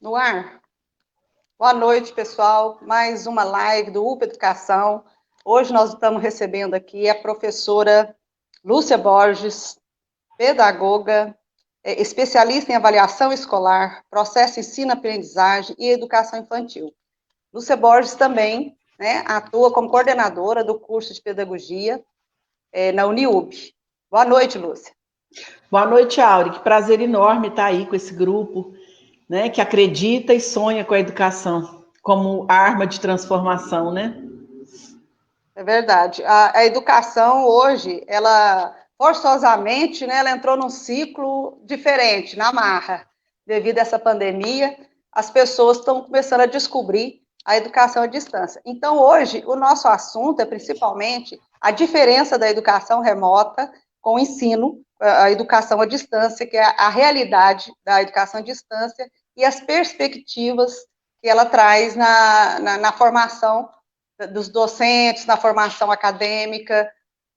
No ar? Boa noite, pessoal. Mais uma live do UPA Educação. Hoje nós estamos recebendo aqui a professora Lúcia Borges, pedagoga, especialista em avaliação escolar, processo ensino-aprendizagem e educação infantil. Lúcia Borges também, né, atua como coordenadora do curso de pedagogia na Uniub. Boa noite, Lúcia. Boa noite, Auri. Que prazer enorme estar aí com esse grupo, né, que acredita e sonha com a educação como arma de transformação, né? É verdade. A educação hoje, ela forçosamente, né, ela entrou num ciclo diferente, na marra. Devido a essa pandemia, as pessoas estão começando a descobrir a educação à distância. Então, hoje, o nosso assunto é principalmente a diferença da educação remota com o ensino, a educação à distância, que é a realidade da educação à distância e as perspectivas que ela traz na formação dos docentes, na formação acadêmica,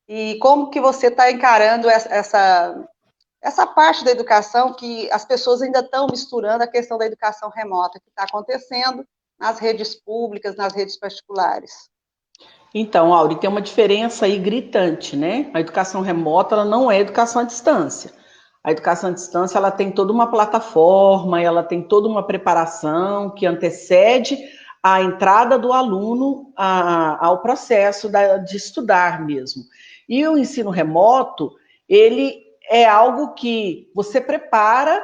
e como que você está encarando essa parte da educação que as pessoas ainda estão misturando a questão da educação remota, que está acontecendo nas redes públicas, nas redes particulares. Então, Auri, tem uma diferença aí gritante, né? A educação remota, ela não é educação à distância. A educação à distância, ela tem toda uma plataforma, ela tem toda uma preparação que antecede a entrada do aluno ao processo de estudar mesmo. E o ensino remoto, ele é algo que você prepara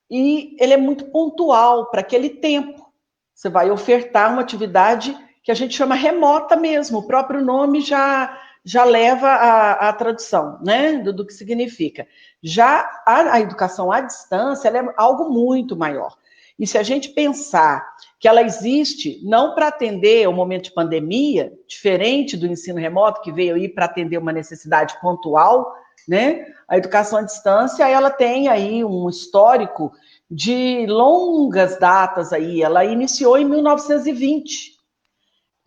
e ele é muito pontual para aquele tempo. Você vai ofertar uma atividade que a gente chama remota mesmo, o próprio nome já leva a tradução, né, do que significa. Já a educação à distância, ela é algo muito maior. E se a gente pensar que ela existe não para atender o momento de pandemia, diferente do ensino remoto, que veio aí para atender uma necessidade pontual, né, a educação à distância, ela tem aí um histórico de longas datas aí, ela iniciou em 1920,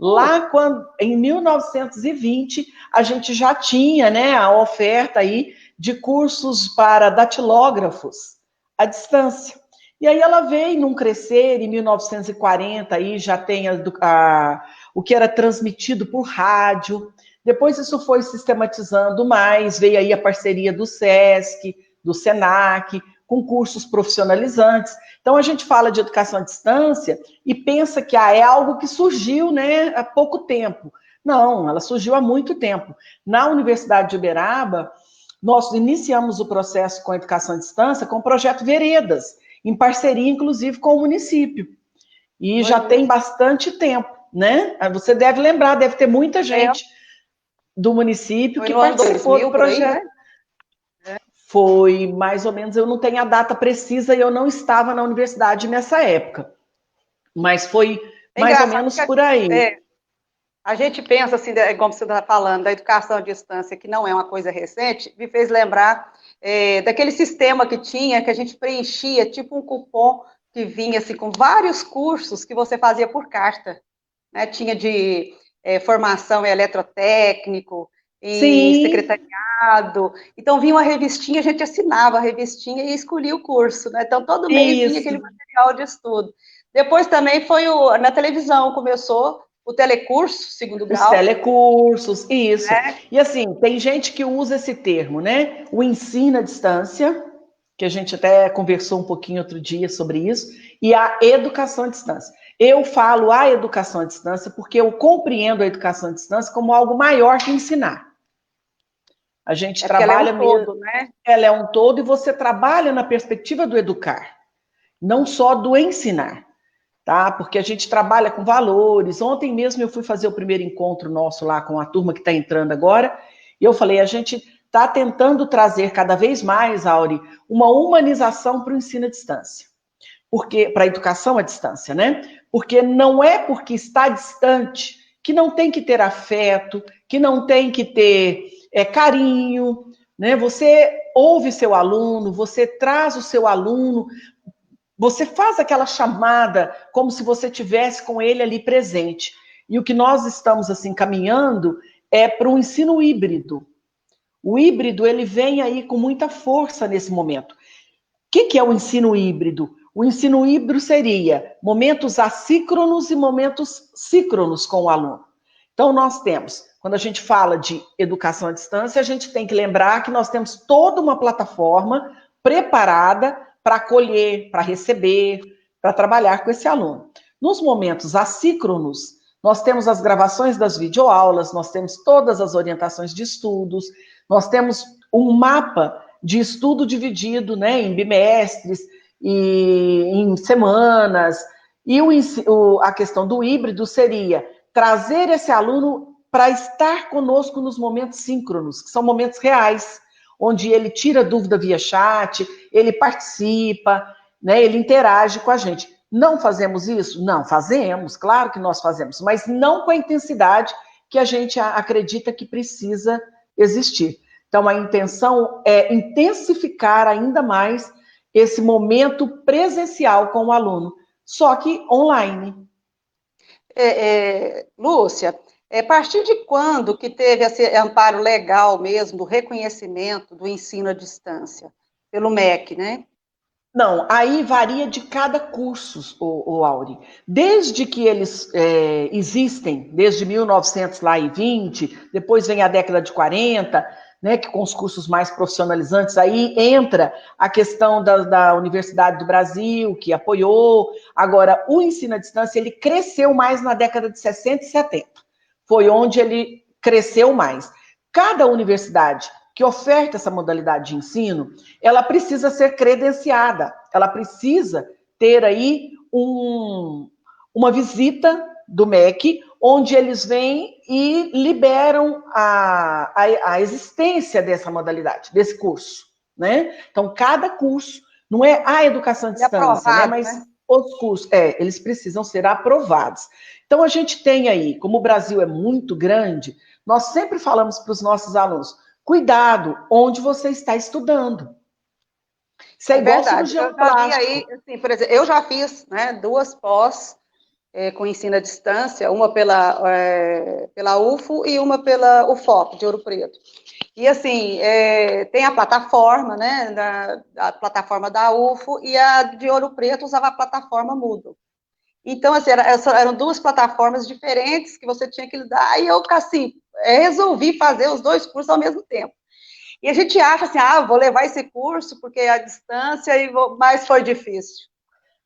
lá quando, em 1920, a gente já tinha, né, a oferta aí de cursos para datilógrafos à distância. E aí ela veio num crescer, em 1940 aí já tem o que era transmitido por rádio. Depois isso foi sistematizando mais, veio aí a parceria do SESC, do SENAC, com cursos profissionalizantes. Então, a gente fala de educação à distância e pensa que é algo que surgiu, né, há pouco tempo. Não, ela surgiu há muito tempo. Na Universidade de Uberaba, nós iniciamos o processo com a educação à distância com o projeto Veredas, em parceria, inclusive, com o município. E já tem bastante tempo, né? Você deve lembrar, deve ter muita gente do município que participou do projeto. Foi mais ou menos, eu não tenho a data precisa e eu não estava na universidade nessa época, mas foi mais ou menos por aí. A gente pensa, assim, como você está falando, da educação à distância, que não é uma coisa recente, me fez lembrar daquele sistema que tinha, que a gente preenchia, tipo um cupom que vinha assim, com vários cursos que você fazia por carta. Né? Tinha de formação em eletrotécnico, em secretariado. Então, vinha uma revistinha, a gente assinava a revistinha e escolhia o curso. Né? Então, todo mês vinha aquele material de estudo. Depois também foi na televisão, começou o telecurso, segundo grau. Os telecursos, isso. E assim, tem gente que usa esse termo, né? O ensino à distância, que a gente até conversou um pouquinho outro dia sobre isso, e a educação à distância. Eu falo a educação à distância porque eu compreendo a educação à distância como algo maior que ensinar. A gente trabalha mesmo. Ela é um todo, né? Ela é um todo e você trabalha na perspectiva do educar, não só do ensinar. Tá? Porque a gente trabalha com valores. Ontem mesmo eu fui fazer o primeiro encontro nosso lá com a turma que está entrando agora, e eu falei, a gente está tentando trazer cada vez mais, Auri, uma humanização para o ensino à distância. Para a educação à distância, né? Porque não é porque está distante que não tem que ter afeto, que não tem que ter carinho, né? Você ouve seu aluno, você traz o seu aluno, você faz aquela chamada como se você tivesse com ele ali presente. E o que nós estamos assim caminhando é para um ensino híbrido. O híbrido, ele vem aí com muita força nesse momento. O que é o ensino híbrido? O ensino híbrido seria momentos assíncronos e momentos síncronos com o aluno. Então, nós temos, quando a gente fala de educação à distância, a gente tem que lembrar que nós temos toda uma plataforma preparada para acolher, para receber, para trabalhar com esse aluno. Nos momentos assíncronos, nós temos as gravações das videoaulas, nós temos todas as orientações de estudos, nós temos um mapa de estudo dividido, né, em bimestres e em semanas. E a questão do híbrido seria trazer esse aluno para estar conosco nos momentos síncronos, que são momentos reais, onde ele tira dúvida via chat, ele participa, né, ele interage com a gente. Não fazemos isso? Não, fazemos, claro que nós fazemos, mas não com a intensidade que a gente acredita que precisa existir. Então, a intenção é intensificar ainda mais esse momento presencial com o aluno, só que online. Lúcia, a partir de quando que teve esse amparo legal mesmo, do reconhecimento do ensino à distância, pelo MEC, né? Não, aí varia de cada curso, o Auri. Desde que eles existem, desde 1920, depois vem a década de 40, né, que com os cursos mais profissionalizantes, aí entra a questão da Universidade do Brasil, que apoiou. Agora, o ensino à distância, ele cresceu mais na década de 60 e 70. Foi onde ele cresceu mais. Cada universidade que oferta essa modalidade de ensino, ela precisa ser credenciada, ela precisa ter aí uma visita do MEC, onde eles vêm e liberam a existência dessa modalidade, desse curso, né? Então, cada curso, não é a educação à distância, né? Mas os cursos, eles precisam ser aprovados. Então, a gente tem aí, como o Brasil é muito grande, nós sempre falamos para os nossos alunos, cuidado onde você está estudando. Isso é igual cirurgião plástico. Aí, assim, por exemplo, eu já fiz, né, 2 pós com ensino à distância, uma pela UFO e uma pela UFOP, de Ouro Preto. E, assim, tem a plataforma, né, a plataforma da UFO, e a de Ouro Preto usava a plataforma Moodle. Então, assim, eram 2 plataformas diferentes que você tinha que lidar, e eu, assim, resolvi fazer os 2 cursos ao mesmo tempo. E a gente acha assim, vou levar esse curso porque é à distância, mas foi difícil.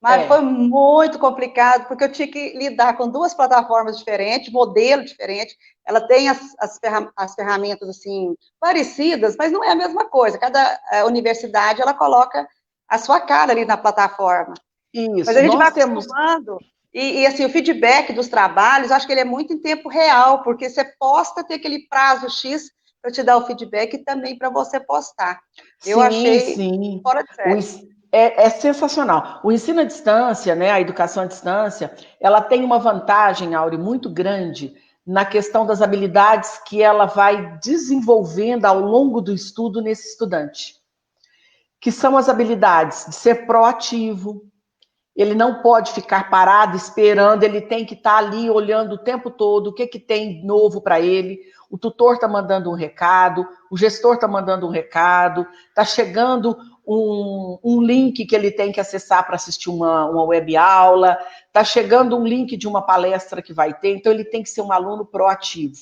Mas foi muito complicado, porque eu tinha que lidar com 2 plataformas diferentes, modelo diferente. Ela tem as ferramentas, assim, parecidas, mas não é a mesma coisa. Cada universidade, ela coloca a sua cara ali na plataforma. Isso, mas a gente vai acostumando. E, assim, o feedback dos trabalhos, acho que ele é muito em tempo real, porque você posta, tem aquele prazo X para te dar o feedback e também para você postar. Eu achei fora de série. É sensacional. O ensino à distância, né, a educação à distância, ela tem uma vantagem, Auri, muito grande na questão das habilidades que ela vai desenvolvendo ao longo do estudo nesse estudante, que são as habilidades de ser proativo. Ele não pode ficar parado esperando, ele tem que estar ali olhando o tempo todo o que tem novo para ele. O tutor está mandando um recado, o gestor está mandando um recado, está chegando um link que ele tem que acessar para assistir uma web aula, está chegando um link de uma palestra que vai ter, então ele tem que ser um aluno proativo.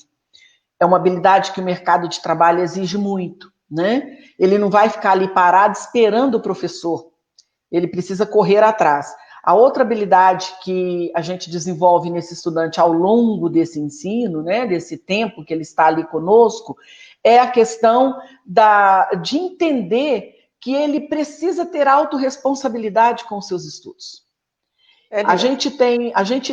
É uma habilidade que o mercado de trabalho exige muito, né? Ele não vai ficar ali parado esperando o professor, ele precisa correr atrás. A outra habilidade que a gente desenvolve nesse estudante ao longo desse ensino, né, desse tempo que ele está ali conosco, é a questão de entender que ele precisa ter autorresponsabilidade com os seus estudos. A gente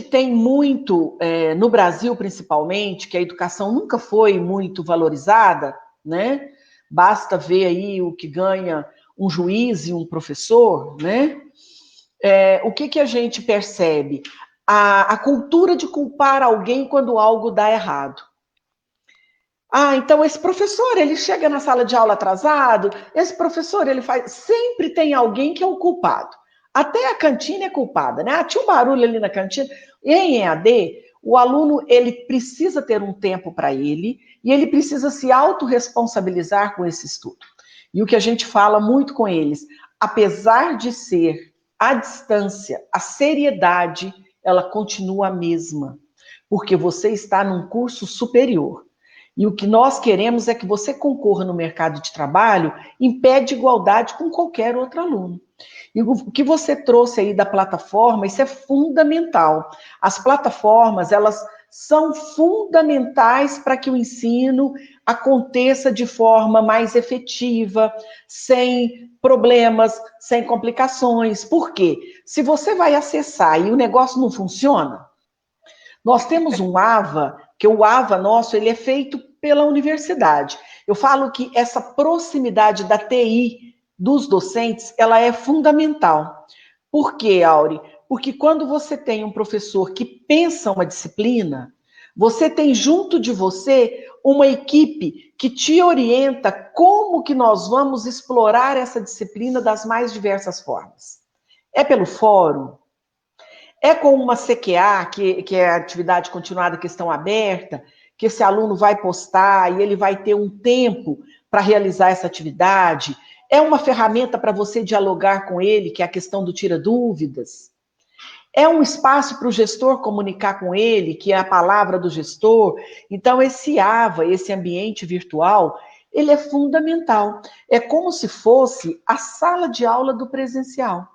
tem muito, no Brasil principalmente, que a educação nunca foi muito valorizada, né? Basta ver aí o que ganha um juiz e um professor, né? O que a gente percebe? A cultura de culpar alguém quando algo dá errado. Então esse professor, ele chega na sala de aula atrasado, esse professor, ele faz... Sempre tem alguém que é o culpado. Até a cantina é culpada, né? Tinha um barulho ali na cantina. Em EAD, o aluno, ele precisa ter um tempo para ele e ele precisa se autorresponsabilizar com esse estudo. E o que a gente fala muito com eles, apesar de ser à distância, a seriedade, ela continua a mesma, porque você está num curso superior. E o que nós queremos é que você concorra no mercado de trabalho em pé de igualdade com qualquer outro aluno. E o que você trouxe aí da plataforma, isso é fundamental. As plataformas, elas são fundamentais para que o ensino aconteça de forma mais efetiva, sem problemas, sem complicações. Por quê? Se você vai acessar e o negócio não funciona, nós temos um AVA, que o AVA nosso, ele é feito pela universidade. Eu falo que essa proximidade da TI dos docentes, ela é fundamental. Por quê, Auri? Porque quando você tem um professor que pensa uma disciplina, você tem junto de você uma equipe que te orienta como que nós vamos explorar essa disciplina das mais diversas formas. É pelo fórum, é com uma CQA, que é a atividade continuada questão aberta, que esse aluno vai postar e ele vai ter um tempo para realizar essa atividade. É uma ferramenta para você dialogar com ele, que é a questão do tira dúvidas. É um espaço para o gestor comunicar com ele, que é a palavra do gestor. Então, esse AVA, esse ambiente virtual, ele é fundamental. É como se fosse a sala de aula do presencial.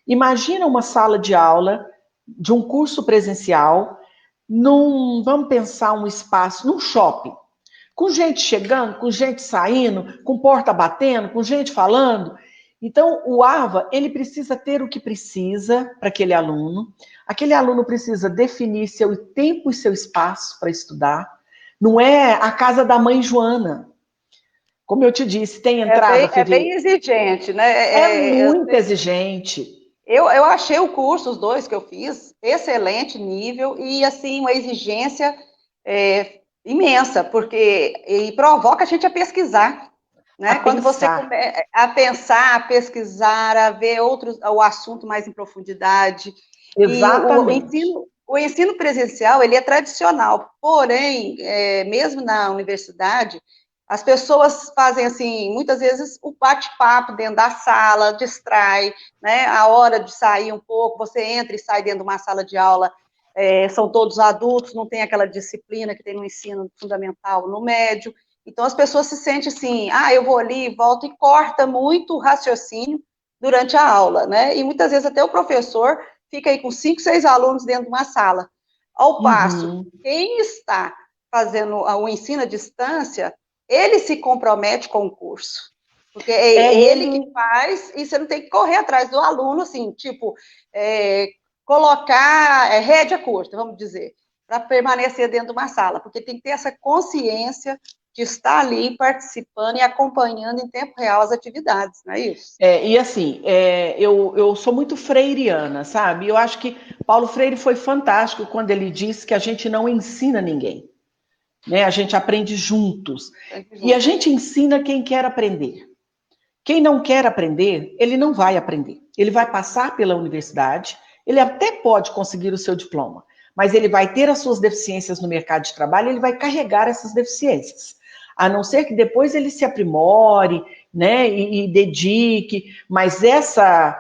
Imagina uma sala de aula de um curso presencial, vamos pensar um espaço, num shopping, com gente chegando, com gente saindo, com porta batendo, com gente falando. Então, o AVA, ele precisa ter o que precisa para aquele aluno precisa definir seu tempo e seu espaço para estudar, não é a casa da mãe Joana. Como eu te disse, tem entrada... É bem exigente, né? É muito exigente. Eu achei o curso, os dois que eu fiz, excelente nível e, assim, uma exigência imensa, porque provoca a gente a pesquisar, né? Quando você começa a pensar, a pesquisar, a ver o assunto mais em profundidade. Exatamente. E o ensino presencial, ele é tradicional, porém, mesmo na universidade, as pessoas fazem, assim, muitas vezes o bate-papo dentro da sala, distrai, né? A hora de sair um pouco, você entra e sai dentro de uma sala de aula, são todos adultos, não tem aquela disciplina que tem no ensino fundamental, no médio. Então, as pessoas se sentem assim, eu vou ali, volto, e corta muito o raciocínio durante a aula, né? E muitas vezes até o professor fica aí com 5, 6 alunos dentro de uma sala. Ao passo, quem está fazendo o ensino à distância, ele se compromete com o curso, porque é ele que faz, e você não tem que correr atrás do aluno, assim, tipo, colocar rédea curta, vamos dizer, para permanecer dentro de uma sala, porque tem que ter essa consciência de estar ali participando e acompanhando em tempo real as atividades, não é isso? E assim, eu sou muito freiriana, sabe? Eu acho que Paulo Freire foi fantástico quando ele disse que a gente não ensina ninguém. Né? A gente aprende juntos. E a gente ensina quem quer aprender. Quem não quer aprender, ele não vai aprender. Ele vai passar pela universidade, ele até pode conseguir o seu diploma, mas ele vai ter as suas deficiências no mercado de trabalho, ele vai carregar essas deficiências. A não ser que depois ele se aprimore, né, e dedique, mas essa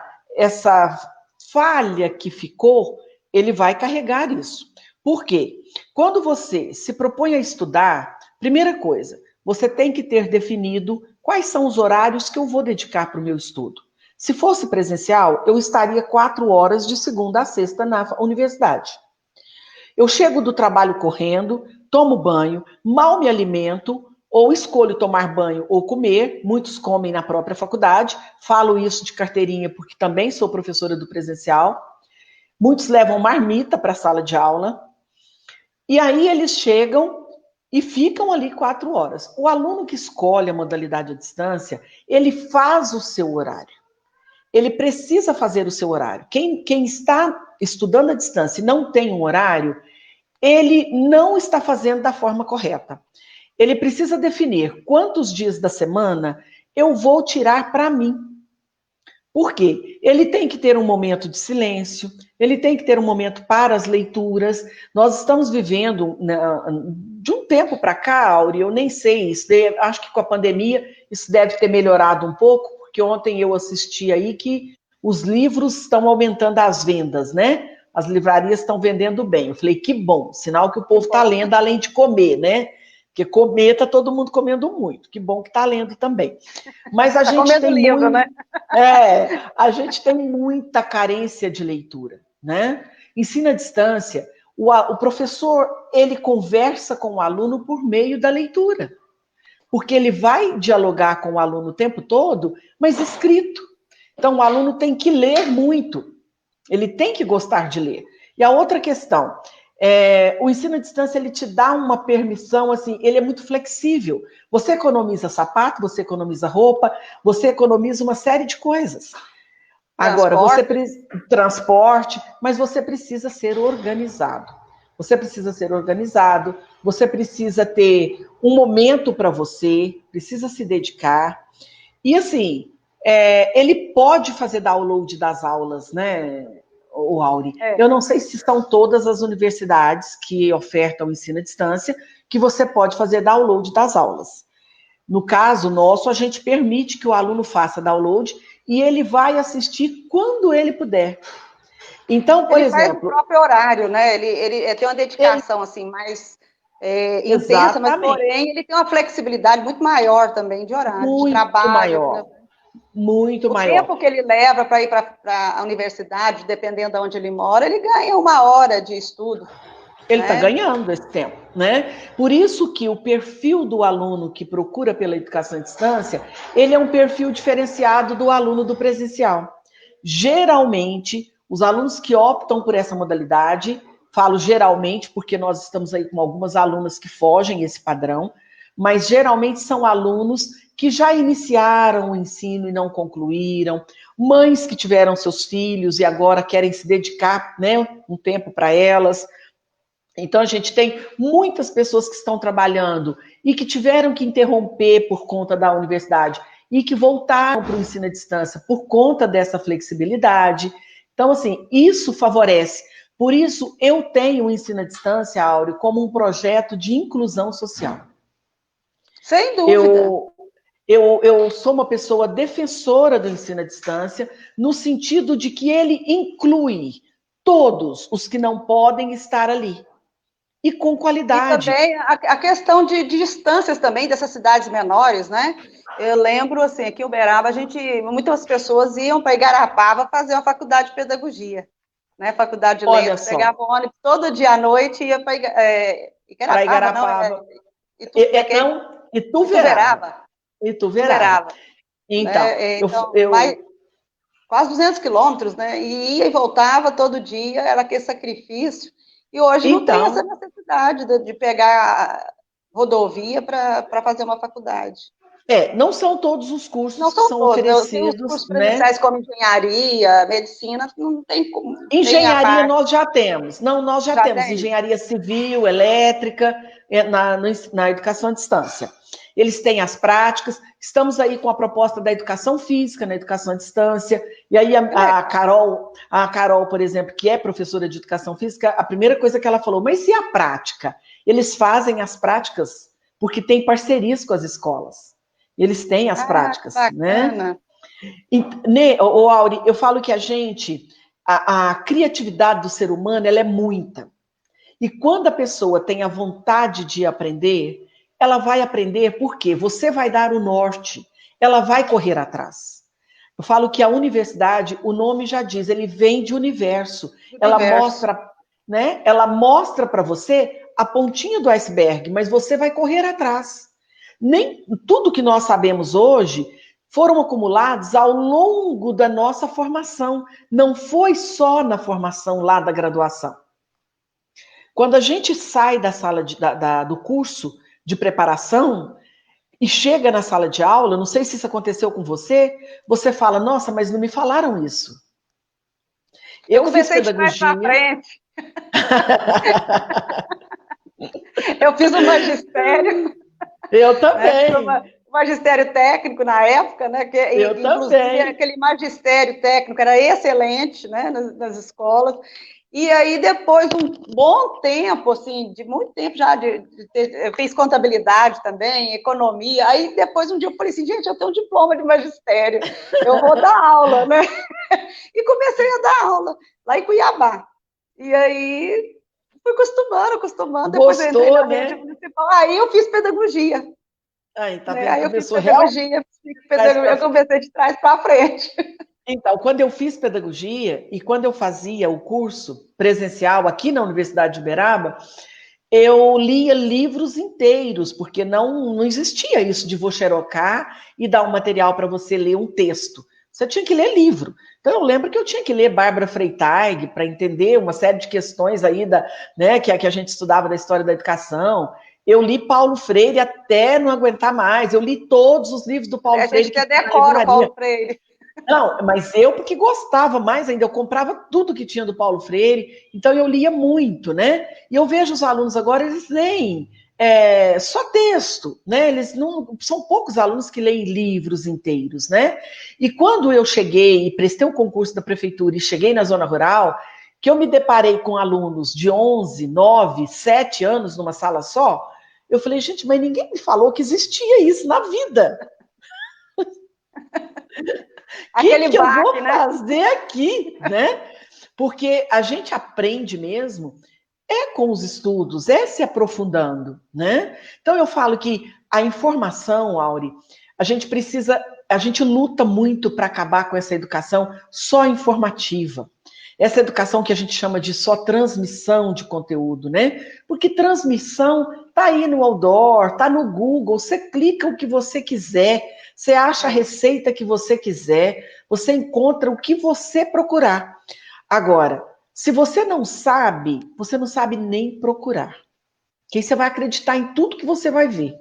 falha que ficou, ele vai carregar isso. Por quê? Quando você se propõe a estudar, primeira coisa, você tem que ter definido quais são os horários que eu vou dedicar para o meu estudo. Se fosse presencial, eu estaria 4 horas de segunda a sexta na universidade. Eu chego do trabalho correndo, tomo banho, mal me alimento, ou escolho tomar banho ou comer, muitos comem na própria faculdade, falo isso de carteirinha porque também sou professora do presencial, muitos levam marmita para a sala de aula, e aí eles chegam e ficam ali 4 horas. O aluno que escolhe a modalidade à distância, ele faz o seu horário. Ele precisa fazer o seu horário. Quem está estudando à distância e não tem um horário, ele não está fazendo da forma correta. Ele precisa definir quantos dias da semana eu vou tirar para mim. Por quê? Ele tem que ter um momento de silêncio, ele tem que ter um momento para as leituras. Nós estamos vivendo, de um tempo para cá, Auri, eu nem sei, acho que com a pandemia isso deve ter melhorado um pouco, porque ontem eu assisti aí que os livros estão aumentando as vendas, né? As livrarias estão vendendo bem. Eu falei, que bom, sinal que o povo está lendo além de comer, né? Porque comer está todo mundo comendo muito. Que bom que está lendo também. Mas a gente tem livro, né? a gente tem muita carência de leitura, né? Ensino à distância, o professor, ele conversa com o aluno por meio da leitura. Porque ele vai dialogar com o aluno o tempo todo, mas escrito. Então, o aluno tem que ler muito. Ele tem que gostar de ler. E a outra questão, o ensino à distância, ele te dá uma permissão, assim, ele é muito flexível. Você economiza sapato, você economiza roupa, você economiza uma série de coisas. Agora, transporte, mas você precisa ser organizado. Você precisa ser organizado, você precisa ter um momento para você, precisa se dedicar. E assim, ele pode fazer download das aulas, né, o Auri? Eu não sei se são todas as universidades que ofertam ensino à distância que você pode fazer download das aulas. No caso nosso, a gente permite que o aluno faça download e ele vai assistir quando ele puder. Então, por exemplo... Ele faz o próprio horário, né? Ele tem uma dedicação, assim, mais intensa, mas, porém, ele tem uma flexibilidade muito maior também de horário, de trabalho. Maior. Muito maior. O tempo que ele leva para ir para a universidade, dependendo de onde ele mora, ele ganha 1 hora de estudo. Ele está ganhando esse tempo, né? Por isso que o perfil do aluno que procura pela educação à distância, ele é um perfil diferenciado do aluno do presencial. Geralmente, os alunos que optam por essa modalidade, falo geralmente porque nós estamos aí com algumas alunas que fogem esse padrão, mas geralmente são alunos que já iniciaram o ensino e não concluíram, mães que tiveram seus filhos e agora querem se dedicar, né, um tempo para elas. Então, a gente tem muitas pessoas que estão trabalhando e que tiveram que interromper por conta da universidade e que voltaram para o ensino à distância por conta dessa flexibilidade. Então, assim, isso favorece. Por isso, eu tenho o ensino à distância, Áureo, como um projeto de inclusão social. Sem dúvida. Eu sou uma pessoa defensora do ensino à distância, no sentido de que ele inclui todos os que não podem estar ali. E com qualidade. E também a questão de distâncias também dessas cidades menores, né? Eu lembro, assim, aqui em Uberaba, muitas pessoas iam para Igarapava fazer uma faculdade de pedagogia, né? Faculdade de letras, pegava o ônibus todo dia à noite e ia para Igarapava. Ituverava. Então, quase 200 quilômetros, né? E ia e voltava todo dia, era aquele sacrifício. E hoje não tem essa necessidade de pegar rodovia para fazer uma faculdade. Não são todos os cursos que são oferecidos. Tem os cursos presenciais, como engenharia, medicina, não tem como. Engenharia nós já temos. Não, nós já temos. Engenharia civil, elétrica, na educação à distância. Eles têm as práticas. Estamos aí com a proposta da educação física na educação à distância. E aí a Carol, por exemplo, que é professora de educação física, a primeira coisa que ela falou, mas e a prática? Eles fazem as práticas porque tem parcerias com as escolas. Eles têm as práticas, bacana. né? Auri, eu falo que a criatividade do ser humano, ela é muita. E quando a pessoa tem a vontade de aprender, ela vai aprender porque você vai dar o norte, ela vai correr atrás. Eu falo que a universidade, o nome já diz, ele vem de universo. Ela mostra, né? Ela mostra para você a pontinha do iceberg, mas você vai correr atrás. Nem tudo que nós sabemos hoje foram acumulados ao longo da nossa formação. Não foi só na formação lá da graduação. Quando a gente sai da sala do curso de preparação e chega na sala de aula, não sei se isso aconteceu com você, você fala, nossa, mas não me falaram isso. Eu comecei de trás para frente. Eu fiz um magistério. Eu também. Magistério técnico na época, né? Eu também. Aquele magistério técnico era excelente, né? Nas escolas. E aí, depois de um bom tempo, assim, de muito tempo já, eu fiz contabilidade também, economia. Aí, depois, um dia eu falei assim, gente, eu tenho um diploma de magistério, eu vou dar aula, né? E comecei a dar aula lá em Cuiabá. E aí, fui acostumando. Depois eu entrei Gostou, na rede né? municipal. Aí eu fiz pedagogia, Aí, tá né? vendo? Aí eu fiz Começou realmente pedagogia, traz para eu comecei de trás para frente. Então, quando eu fiz pedagogia e quando eu fazia o curso presencial aqui na Universidade de Uberaba, eu lia livros inteiros, porque não existia isso de vou xerocar e dar um material para você ler um texto. Você tinha que ler livro. Então, eu lembro que eu tinha que ler Bárbara Freytag para entender uma série de questões aí né, que a gente estudava da história da educação. Eu li Paulo Freire até não aguentar mais. Eu li todos os livros do Paulo A Freire gente que até tinha na decora o livraria. Paulo Freire. Não, mas eu porque gostava mais ainda, eu comprava tudo que tinha do Paulo Freire, então eu lia muito, né? E eu vejo os alunos agora, eles leem só texto, né? Eles não são poucos alunos que leem livros inteiros, né? E quando eu cheguei e prestei o concurso da prefeitura e cheguei na zona rural, que eu me deparei com alunos de 11, 9, 7 anos numa sala só, eu falei, gente, mas ninguém me falou que existia isso na vida. O Aquele que eu vou baque, né? fazer aqui, né? Porque a gente aprende mesmo com os estudos, se aprofundando, né? Então eu falo que a informação, Auri, a gente luta muito para acabar com essa educação só informativa. Essa educação que a gente chama de só transmissão de conteúdo, né? Porque transmissão tá aí no outdoor, tá no Google, você clica o que você quiser, você acha a receita que você quiser, você encontra o que você procurar. Agora, se você não sabe nem procurar. Porque aí você vai acreditar em tudo que você vai ver.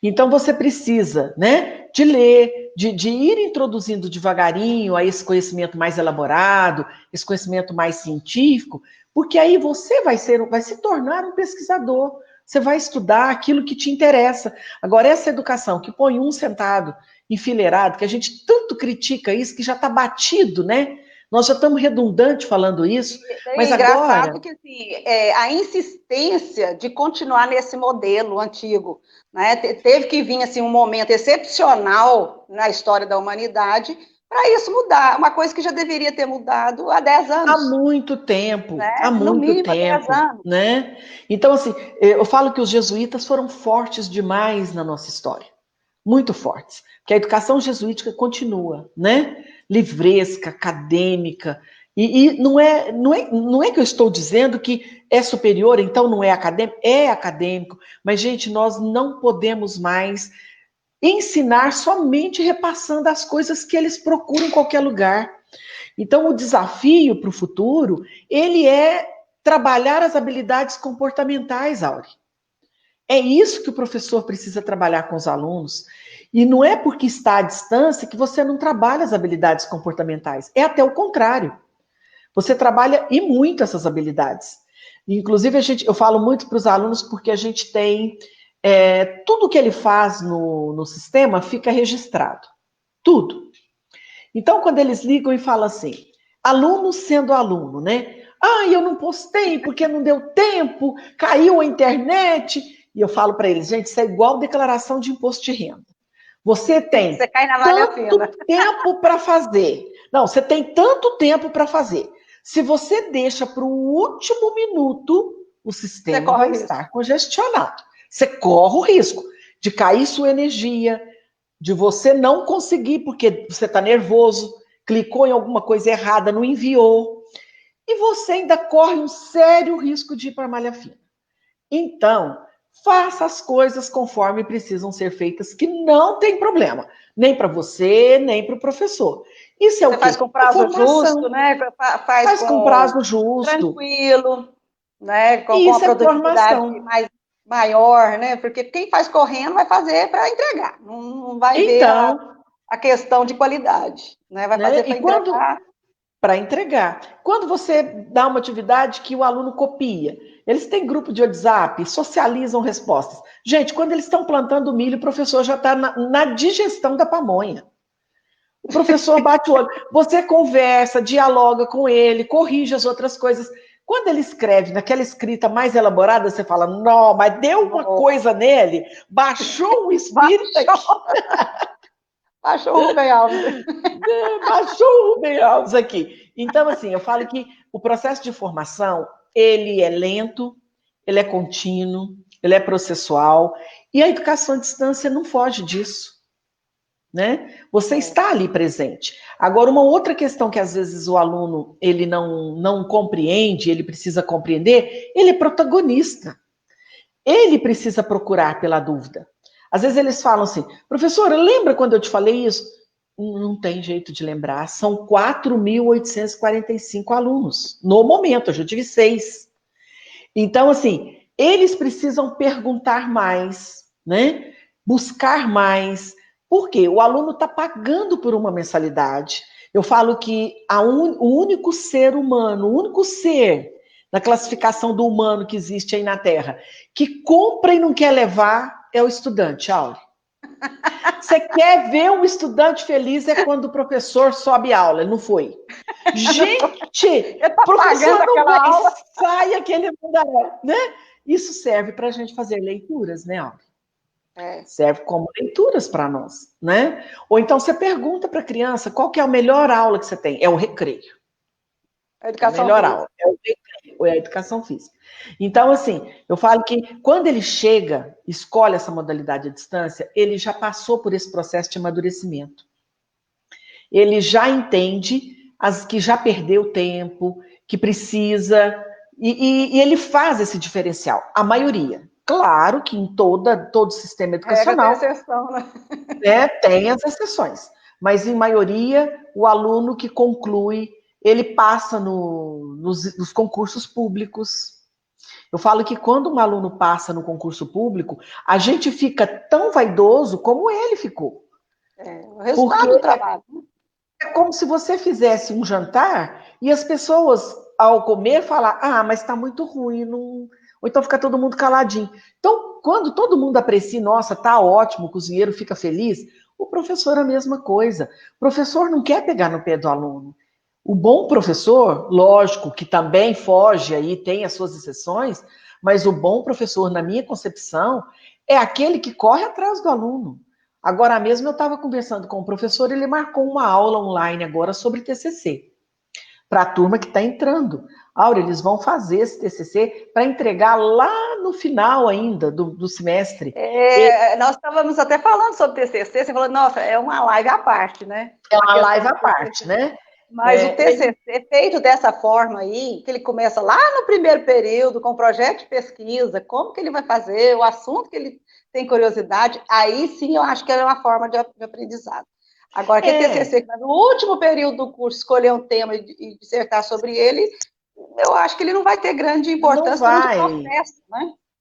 Então você precisa, né, de ler, de ir introduzindo devagarinho a esse conhecimento mais elaborado, esse conhecimento mais científico, porque aí você vai se tornar um pesquisador. Você vai estudar aquilo que te interessa. Agora, essa educação que põe um sentado, enfileirado, que a gente tanto critica isso, que já está batido, né? Nós já estamos redundantes falando isso, mas É agora... engraçado que assim, a insistência de continuar nesse modelo antigo, né? Teve que vir assim, um momento excepcional na história da humanidade para isso mudar, uma coisa que já deveria ter mudado há 10 Há anos, muito tempo, né? há No muito mínimo há 10 tempo, anos. né? Então, assim, eu falo que os jesuítas foram fortes demais na nossa história, muito fortes, porque a educação jesuítica continua, né? Livresca, acadêmica, e não é que eu estou dizendo que é superior, então não é acadêmico, mas, gente, nós não podemos mais ensinar somente repassando as coisas que eles procuram em qualquer lugar. Então, o desafio para o futuro, ele é trabalhar as habilidades comportamentais, Auri. É isso que o professor precisa trabalhar com os alunos. E não é porque está à distância que você não trabalha as habilidades comportamentais. É até o contrário. Você trabalha e muito essas habilidades. Inclusive, eu falo muito para os alunos porque a gente tem... tudo que ele faz no sistema fica registrado. Tudo. Então, quando eles ligam e falam assim, aluno sendo aluno, né? Ah, eu não postei porque não deu tempo, caiu a internet. E eu falo para eles, gente, isso é igual declaração de imposto de renda. Você tem Você cai na malha tanto fina. tempo para fazer. Não, você tem tanto tempo para fazer. Se você deixa para o último minuto, o Você sistema corre vai o risco. estar congestionado. Você corre o risco de cair sua energia, de você não conseguir, porque você está nervoso, clicou em alguma coisa errada, não enviou, e você ainda corre um sério risco de ir para a malha fina. Então, faça as coisas conforme precisam ser feitas, que não tem problema, nem para você, nem para o professor. Isso é Você o faz quê? com É prazo justo, formação. né? Faz Faz com com prazo justo. tranquilo, né? E Com a isso é produtividade formação. mais maior, né? Porque quem faz correndo vai fazer para entregar, não vai ver Então, a questão de qualidade, né? Vai fazer né? para entregar. Para entregar. Quando você dá uma atividade que o aluno copia, eles têm grupo de WhatsApp, socializam respostas. Gente, quando eles estão plantando milho, o professor já está na digestão da pamonha. O professor bate o olho, você conversa, dialoga com ele, corrige as outras coisas. Quando ele escreve naquela escrita mais elaborada, você fala, não, mas deu uma coisa nele, baixou o espírito. Baixou o Rubem Alves. Baixou o Rubem Alves aqui. Então, assim, eu falo que o processo de formação, ele é lento, ele é contínuo, ele é processual, e a educação à distância não foge disso, né? Você está ali presente. Agora, uma outra questão que às vezes o aluno ele não compreende, ele precisa compreender, ele é protagonista. Ele precisa procurar pela dúvida. Às vezes eles falam assim, professora, lembra quando eu te falei isso? Não tem jeito de lembrar. São 4.845 alunos. No momento, eu já tive 6. Então, assim, eles precisam perguntar mais, né? Buscar mais. Por quê? O aluno está pagando por uma mensalidade. Eu falo que o único ser humano, o único ser na classificação do humano que existe aí na Terra, que compra e não quer levar, é o estudante, Aure. Você quer ver um estudante feliz é quando o professor sobe aula, ele não foi. Gente, o professor não vai, aula. Sai aquele mundaréu, né? Isso serve para a gente fazer leituras, né, Aure? Serve como leituras para nós, né? Ou então você pergunta para a criança qual que é a melhor aula que você tem. É o recreio. A educação melhor aula. É o recreio, é a educação física. Então, assim, eu falo que quando ele chega, escolhe essa modalidade à distância, ele já passou por esse processo de amadurecimento. Ele já entende que já perdeu tempo, que precisa, e ele faz esse diferencial. A maioria. Claro que em todo sistema educacional tem exceção, né? Tem as exceções, mas em maioria o aluno que conclui, ele passa nos concursos públicos. Eu falo que quando um aluno passa no concurso público, a gente fica tão vaidoso como ele ficou. O resultado do trabalho. É como se você fizesse um jantar e as pessoas, ao comer, falam, mas está muito ruim, não... ou então fica todo mundo caladinho. Então, quando todo mundo aprecia, nossa, tá ótimo, o cozinheiro fica feliz, o professor é a mesma coisa. O professor não quer pegar no pé do aluno. O bom professor, lógico, que também foge aí, tem as suas exceções, mas o bom professor, na minha concepção, é aquele que corre atrás do aluno. Agora mesmo eu estava conversando com o professor, ele marcou uma aula online agora sobre TCC, para a turma que está entrando. Áurea, eles vão fazer esse TCC para entregar lá no final ainda do semestre. Nós estávamos até falando sobre TCC, você falou, nossa, é uma live à parte, né? É uma live à parte, né? Mas o TCC feito dessa forma aí, que ele começa lá no primeiro período, com projeto de pesquisa, como que ele vai fazer, o assunto que ele tem curiosidade, aí sim eu acho que é uma forma de aprendizado. Agora, que TCC, no último período do curso, escolher um tema e dissertar sobre ele, eu acho que ele não vai ter grande importância no processo,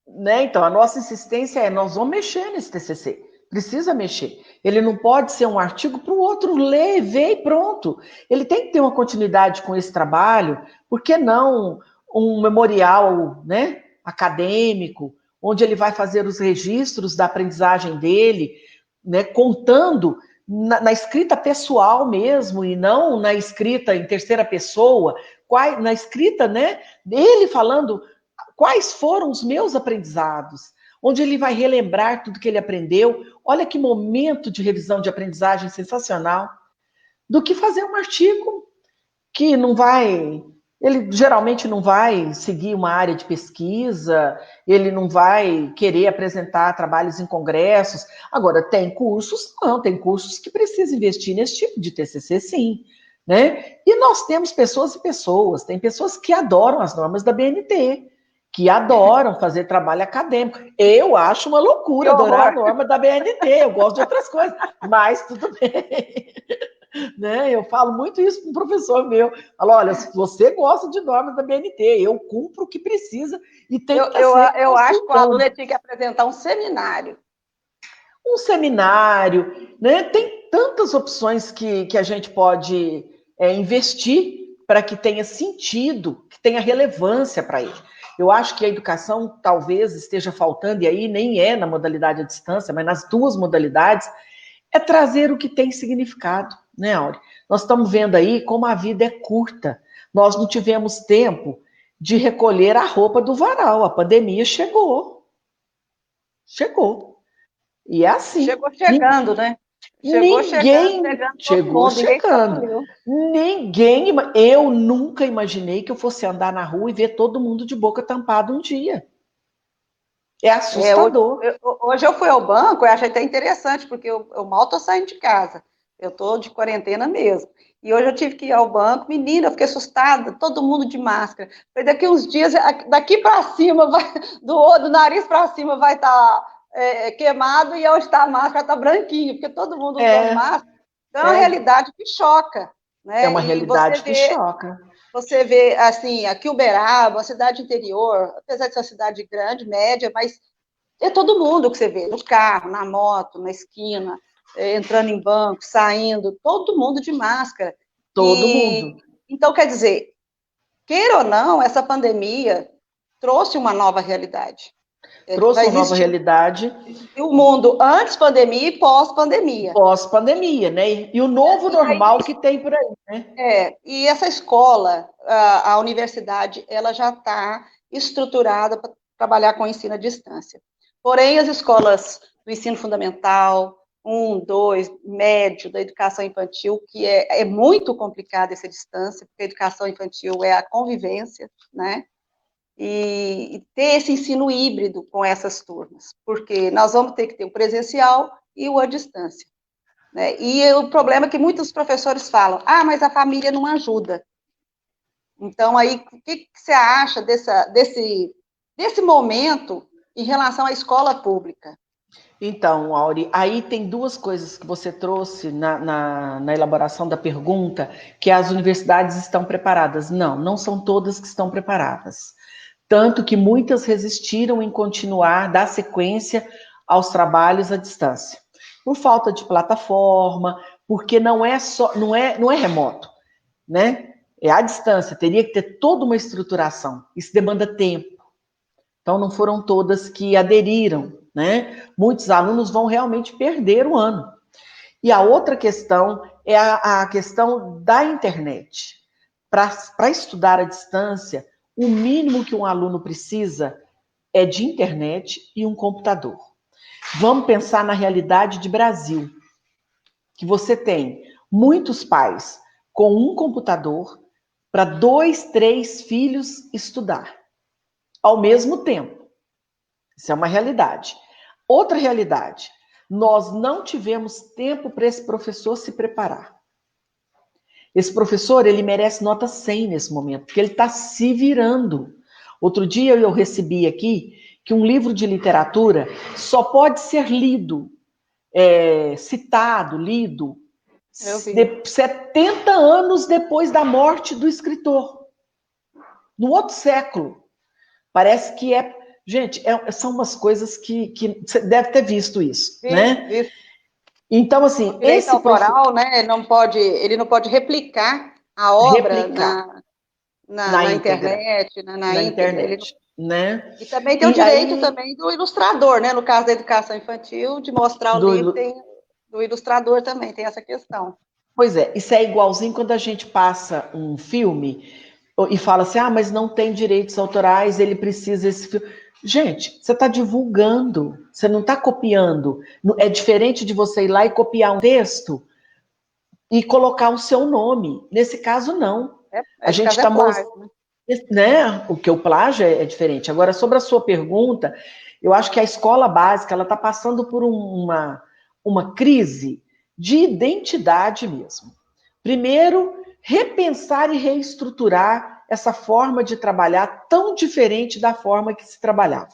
né? Então, a nossa insistência é, nós vamos mexer nesse TCC. Precisa mexer. Ele não pode ser um artigo para o outro ler, ver e pronto. Ele tem que ter uma continuidade com esse trabalho, por que não um memorial, né, acadêmico, onde ele vai fazer os registros da aprendizagem dele, né, contando na escrita pessoal mesmo, e não na escrita em terceira pessoa, na escrita, né, dele falando quais foram os meus aprendizados, onde ele vai relembrar tudo que ele aprendeu. Olha que momento de revisão de aprendizagem sensacional, do que fazer um artigo que não vai... Ele geralmente não vai seguir uma área de pesquisa, ele não vai querer apresentar trabalhos em congressos. Agora, tem cursos? Não, tem cursos que precisam investir nesse tipo de TCC, sim. Né? E nós temos pessoas e pessoas, tem pessoas que adoram as normas da BNT, que adoram fazer trabalho acadêmico. Eu acho uma loucura adorar a norma da BNT, eu gosto de outras coisas, mas tudo bem. Né? Eu falo muito isso com um professor meu. Falo, olha, se você gosta de normas da BNT, eu cumpro o que precisa e tem que ser. Eu acho que o aluno tinha que apresentar um seminário. Um seminário, né? Tem tantas opções que a gente pode investir para que tenha sentido, que tenha relevância para ele. Eu acho que a educação talvez esteja faltando, e aí nem é na modalidade à distância, mas nas duas modalidades, é trazer o que tem significado, né, Aure? Nós estamos vendo aí como a vida é curta. Nós não tivemos tempo de recolher a roupa do varal. A pandemia chegou. Chegou. E é assim. Chegou chegando, né? Ninguém todo mundo, ninguém escapuliu. Eu nunca imaginei que eu fosse andar na rua e ver todo mundo de boca tampada um dia. É assustador. Hoje eu fui ao banco, eu achei até interessante, porque eu mal estou saindo de casa. Eu estou de quarentena mesmo. E hoje eu tive que ir ao banco, menina, eu fiquei assustada, todo mundo de máscara. Falei, daqui uns dias, daqui para cima, do nariz para cima vai estar queimado e onde está a máscara está branquinho, porque todo mundo usando máscara. Então é uma realidade que choca. Né? É uma realidade que choca. Você vê, assim, aqui Uberaba, uma cidade interior, apesar de ser uma cidade grande, média, mas é todo mundo que você vê, no carro, na moto, na esquina, entrando em banco, saindo, todo mundo de máscara. Todo mundo. Então, quer dizer, queira ou não, essa pandemia trouxe uma nova realidade. Trouxe uma nova realidade. E o mundo antes pandemia e pós-pandemia. Pós-pandemia, né? E o novo normal que tem por aí, né? E essa escola, a universidade, ela já está estruturada para trabalhar com ensino à distância. Porém, as escolas do ensino fundamental, 1, 2, médio, da educação infantil, que é muito complicada essa distância, porque a educação infantil é a convivência, né? E ter esse ensino híbrido com essas turmas, porque nós vamos ter que ter o presencial e o à distância. Né? E o problema é que muitos professores falam, mas a família não ajuda. Então, aí, o que você acha desse momento em relação à escola pública? Então, Auri, aí tem duas coisas que você trouxe na elaboração da pergunta, que as universidades estão preparadas. Não, não são todas que estão preparadas. Tanto que muitas resistiram em continuar, dar sequência aos trabalhos à distância. Por falta de plataforma, porque não é remoto, né? É à distância, teria que ter toda uma estruturação. Isso demanda tempo. Então, não foram todas que aderiram, né? Muitos alunos vão realmente perder o ano. E a outra questão é a questão da internet. Para estudar à distância, o mínimo que um aluno precisa é de internet e um computador. Vamos pensar na realidade de Brasil, que você tem muitos pais com um computador para 2, 3 filhos estudar ao mesmo tempo. Isso é uma realidade. Outra realidade, nós não tivemos tempo para esse professor se preparar. Esse professor, ele merece nota 100 nesse momento, porque ele está se virando. Outro dia eu recebi aqui que um livro de literatura só pode ser lido, citado, lido, 70 anos depois da morte do escritor. No outro século. Parece que Gente, são umas coisas que você deve ter visto isso, né? Isso. Então, assim... O direito autoral, né? Ele não pode replicar a obra na internet, na internet, né? E também tem o direito também do ilustrador, né? No caso da educação infantil, de mostrar o livro, tem do ilustrador também, tem essa questão. Pois é, isso é igualzinho quando a gente passa um filme e fala assim, mas não tem direitos autorais, ele precisa desse filme. Gente, você está divulgando, você não está copiando. É diferente de você ir lá e copiar um texto e colocar o seu nome. Nesse caso, não. A gente está mostrando, né? O que o plágio é diferente. Agora, sobre a sua pergunta, eu acho que a escola básica ela está passando por uma crise de identidade mesmo. Primeiro, repensar e reestruturar essa forma de trabalhar tão diferente da forma que se trabalhava.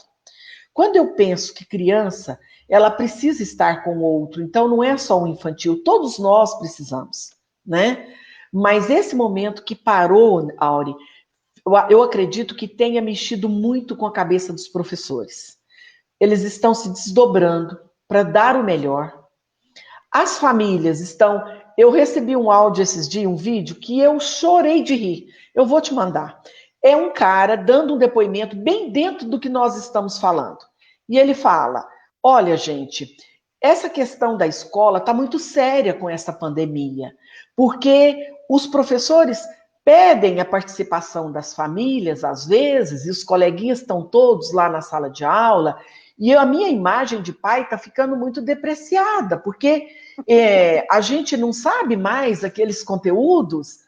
Quando eu penso que criança, ela precisa estar com o outro, então não é só o infantil, todos nós precisamos, né? Mas esse momento que parou, Auri, eu acredito que tenha mexido muito com a cabeça dos professores. Eles estão se desdobrando para dar o melhor. As famílias estão... Eu recebi um áudio esses dias, um vídeo, que eu chorei de rir. Eu vou te mandar. É um cara dando um depoimento bem dentro do que nós estamos falando. E ele fala, olha, gente, essa questão da escola está muito séria com essa pandemia, porque os professores pedem a participação das famílias, às vezes, e os coleguinhas estão todos lá na sala de aula, e a minha imagem de pai está ficando muito depreciada, porque a gente não sabe mais aqueles conteúdos,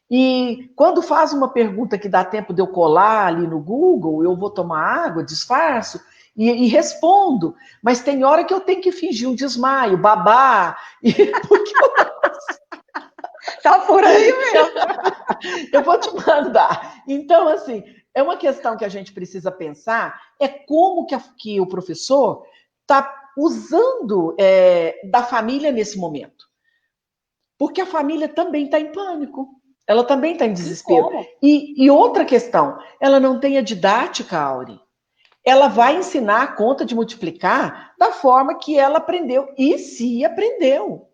e quando faz uma pergunta que dá tempo de eu colar ali no Google, eu vou tomar água, disfarço, e respondo, mas tem hora que eu tenho que fingir um desmaio, babar, porque Tá por aí mesmo. eu vou te mandar. Então, assim, é uma questão que a gente precisa pensar, é como que o professor está usando da família nesse momento. Porque a família também está em pânico, ela também está em desespero. E outra questão, ela não tem a didática, Auri. Ela vai ensinar a conta de multiplicar da forma que ela aprendeu, e se aprendeu,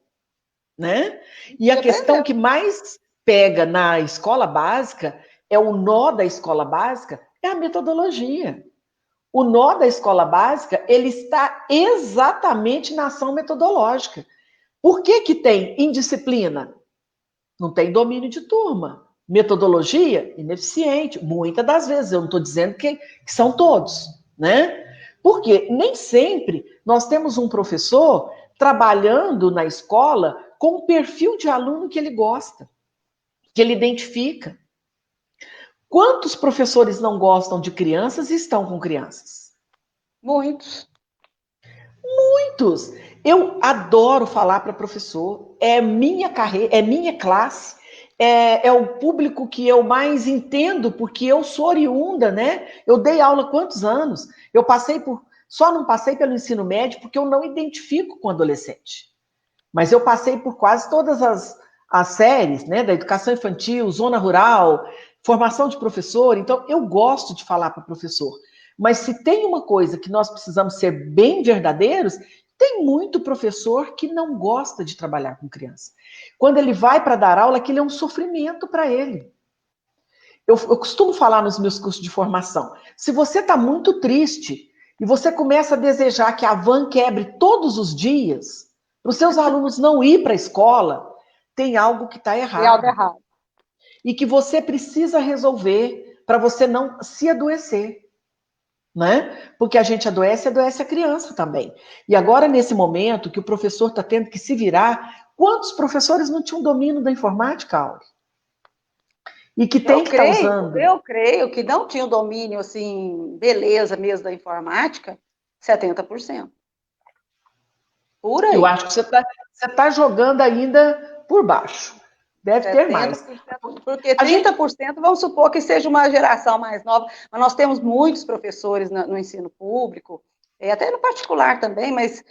né? E a questão que mais pega na escola básica, é o nó da escola básica, é a metodologia. O nó da escola básica, ele está exatamente na ação metodológica. Por que que tem indisciplina? Não tem domínio de turma. Metodologia, ineficiente. Muitas das vezes, eu não estou dizendo que são todos, né? Porque nem sempre nós temos um professor trabalhando na escola com o perfil de aluno que ele gosta, que ele identifica. Quantos professores não gostam de crianças e estão com crianças? Muitos. Muitos. Eu adoro falar para professor, é minha carreira, é minha classe, é o público que eu mais entendo, porque eu sou oriunda, né? Eu dei aula quantos anos? Só não passei pelo ensino médio porque eu não identifico com adolescente. Mas eu passei por quase todas as séries, né? Da educação infantil, zona rural, formação de professor. Então, eu gosto de falar para o professor. Mas se tem uma coisa que nós precisamos ser bem verdadeiros, tem muito professor que não gosta de trabalhar com criança. Quando ele vai para dar aula, aquilo é um sofrimento para ele. Eu costumo falar nos meus cursos de formação, se você está muito triste e você começa a desejar que a van quebre todos os dias, para os seus alunos não ir para a escola, tem algo que está errado. Tem algo errado. E que você precisa resolver para você não se adoecer. Né? Porque a gente adoece a criança também. E agora, nesse momento que o professor está tendo que se virar, quantos professores não tinham domínio da informática, Auri? E que tem que estar usando. Eu creio que não tinha o domínio, assim, beleza mesmo da informática, 70%. Por aí. Eu acho que você tá jogando ainda por baixo. Deve ter mais. Porque 30%, vamos supor que seja uma geração mais nova, mas nós temos muitos professores no ensino público, até no particular também, mas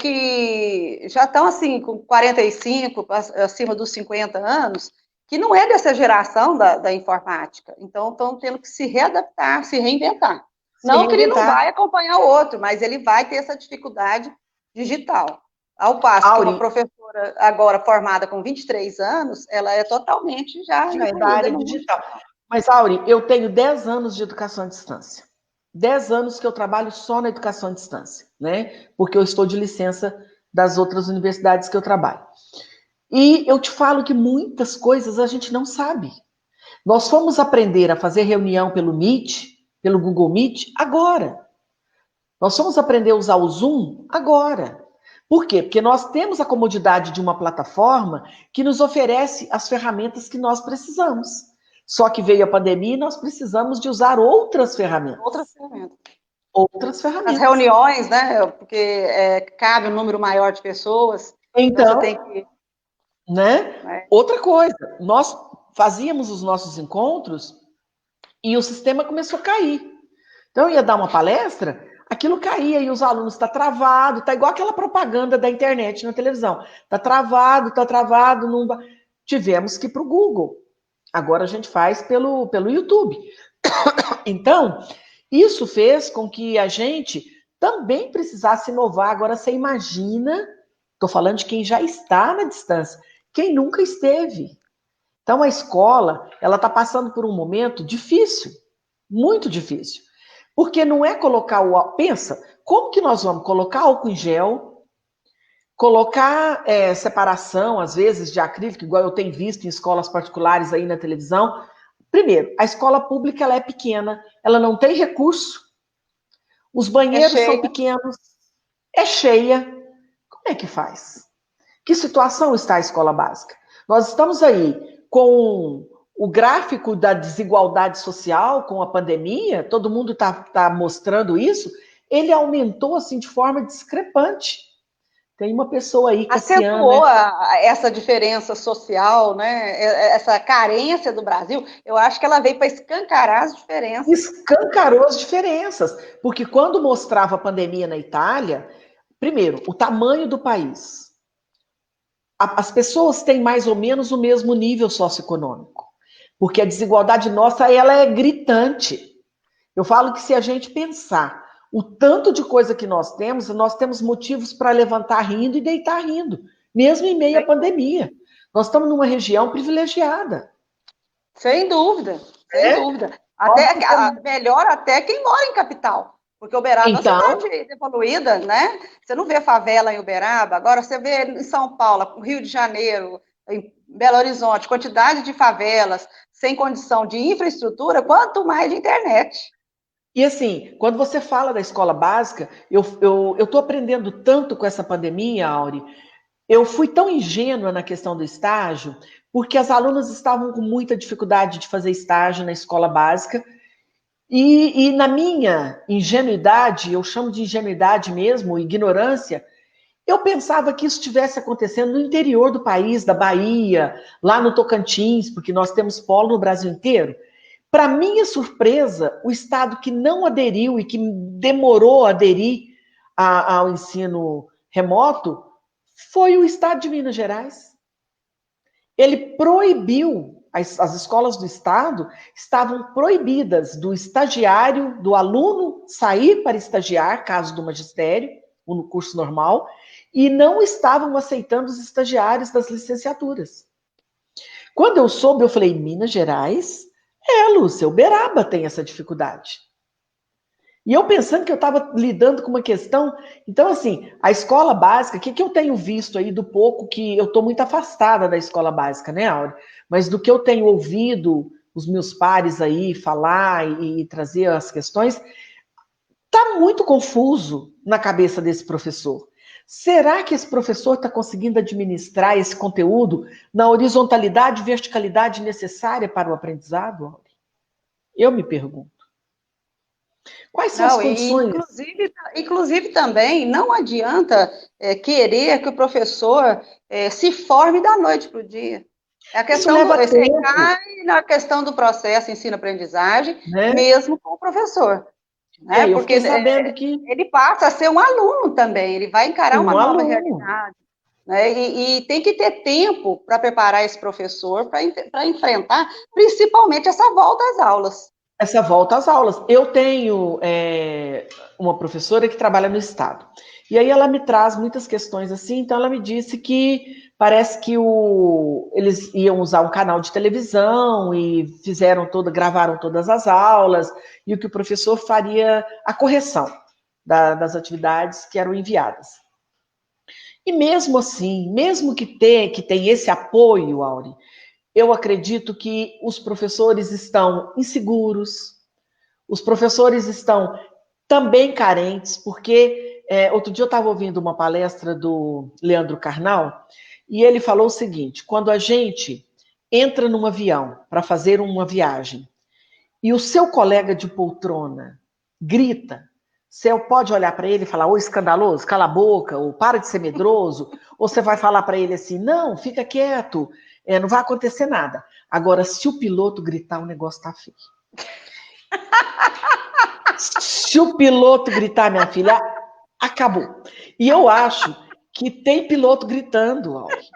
que já estão assim, com 45, acima dos 50 anos, que não é dessa geração da informática. Então, estão tendo que se readaptar, se reinventar. Não que ele não vai acompanhar o outro, mas ele vai ter essa dificuldade digital. Ao passo que uma professora agora formada com 23 anos, ela é totalmente já é da área digital. Mas, Auri, eu tenho 10 anos de educação à distância. 10 anos que eu trabalho só na educação à distância, né? Porque eu estou de licença das outras universidades que eu trabalho. E eu te falo que muitas coisas a gente não sabe. Nós fomos aprender a fazer reunião pelo Meet, pelo Google Meet, agora. Nós fomos aprender a usar o Zoom agora. Por quê? Porque nós temos a comodidade de uma plataforma que nos oferece as ferramentas que nós precisamos. Só que veio a pandemia e nós precisamos de usar outras ferramentas. Outras ferramentas. As reuniões, né? Porque cabe um número maior de pessoas. Então você tem que... Né? Outra coisa, nós fazíamos os nossos encontros e o sistema começou a cair. Então, eu ia dar uma palestra, aquilo caía e os alunos estão travado, tá igual aquela propaganda da internet na televisão. Tá travado, não... Tivemos que ir para o Google. Agora a gente faz pelo YouTube. Então, isso fez com que a gente também precisasse inovar. Agora, você imagina, estou falando de quem já está na distância, quem nunca esteve. Então, a escola, ela está passando por um momento difícil, muito difícil. Porque não é colocar o... Pensa, como que nós vamos colocar álcool em gel, Colocar separação, às vezes, de acrílico, igual eu tenho visto em escolas particulares aí na televisão. Primeiro, a escola pública ela é pequena, ela não tem recurso, os banheiros são pequenos, é cheia. Como é que faz? Que situação está a escola básica? Nós estamos aí com o gráfico da desigualdade social, com a pandemia, todo mundo está mostrando isso, ele aumentou assim de forma discrepante. Tem uma pessoa aí, Acentuou Cassiana... essa diferença social, né? Essa carência do Brasil, eu acho que ela veio para escancarar as diferenças. Escancarou as diferenças, porque quando mostrava a pandemia na Itália, primeiro, o tamanho do país. As pessoas têm mais ou menos o mesmo nível socioeconômico, porque a desigualdade nossa ela é gritante. Eu falo que se a gente pensar o tanto de coisa que nós temos motivos para levantar rindo e deitar rindo, mesmo em meio à pandemia. Nós estamos numa região privilegiada. Sem dúvida, sem dúvida. Melhor até quem mora em capital. Porque Uberaba é uma cidade evoluída, né? Você não vê favela em Uberaba, agora você vê em São Paulo, Rio de Janeiro, em Belo Horizonte, quantidade de favelas sem condição de infraestrutura, quanto mais de internet. E assim, quando você fala da escola básica, eu estou aprendendo tanto com essa pandemia, Auri. Eu fui tão ingênua na questão do estágio, porque as alunas estavam com muita dificuldade de fazer estágio na escola básica, e na minha ingenuidade, eu chamo de ingenuidade mesmo, ignorância, eu pensava que isso estivesse acontecendo no interior do país, da Bahia, lá no Tocantins, porque nós temos polo no Brasil inteiro. Para minha surpresa, o estado que não aderiu e que demorou a aderir ao ensino remoto foi o estado de Minas Gerais. Ele proibiu, as escolas do estado estavam proibidas do estagiário, do aluno sair para estagiar, caso do magistério, ou no curso normal, e não estavam aceitando os estagiários das licenciaturas. Quando eu soube, eu falei, Minas Gerais? Lúcia, Uberaba tem essa dificuldade. E eu pensando que eu estava lidando com uma questão... Então, assim, a escola básica, o que eu tenho visto aí do pouco que... Eu estou muito afastada da escola básica, né, Áurea? Mas do que eu tenho ouvido os meus pares aí falar e trazer as questões, está muito confuso na cabeça desse professor. Será que esse professor está conseguindo administrar esse conteúdo na horizontalidade e verticalidade necessária para o aprendizado, Áurea? Eu me pergunto. Quais são as condições? Inclusive também, não adianta querer que o professor se forme da noite para o dia. É a questão você cai na questão do processo ensino-aprendizagem, né? Mesmo com o professor. Né? Eu fiquei sabendo que... Ele passa a ser um aluno também, ele vai encarar uma nova realidade. Né? E tem que ter tempo para preparar esse professor para enfrentar, principalmente, essa volta às aulas. Essa volta às aulas. Eu tenho uma professora que trabalha no Estado. E aí ela me traz muitas questões assim, então ela me disse que parece que eles iam usar um canal de televisão e gravaram todas as aulas, e o que o professor faria a correção das atividades que eram enviadas. E mesmo assim, mesmo que tenha esse apoio, Auri, eu acredito que os professores estão inseguros, os professores estão também carentes, porque outro dia eu estava ouvindo uma palestra do Leandro Carnal, e ele falou o seguinte, quando a gente entra num avião para fazer uma viagem, e o seu colega de poltrona grita, você pode olhar para ele e falar, ô escandaloso, cala a boca, ou para de ser medroso, ou você vai falar para ele assim, não, fica quieto, não vai acontecer nada. Agora, se o piloto gritar, o negócio tá feio. Se o piloto gritar, minha filha, acabou. E eu acho que tem piloto gritando, Auri.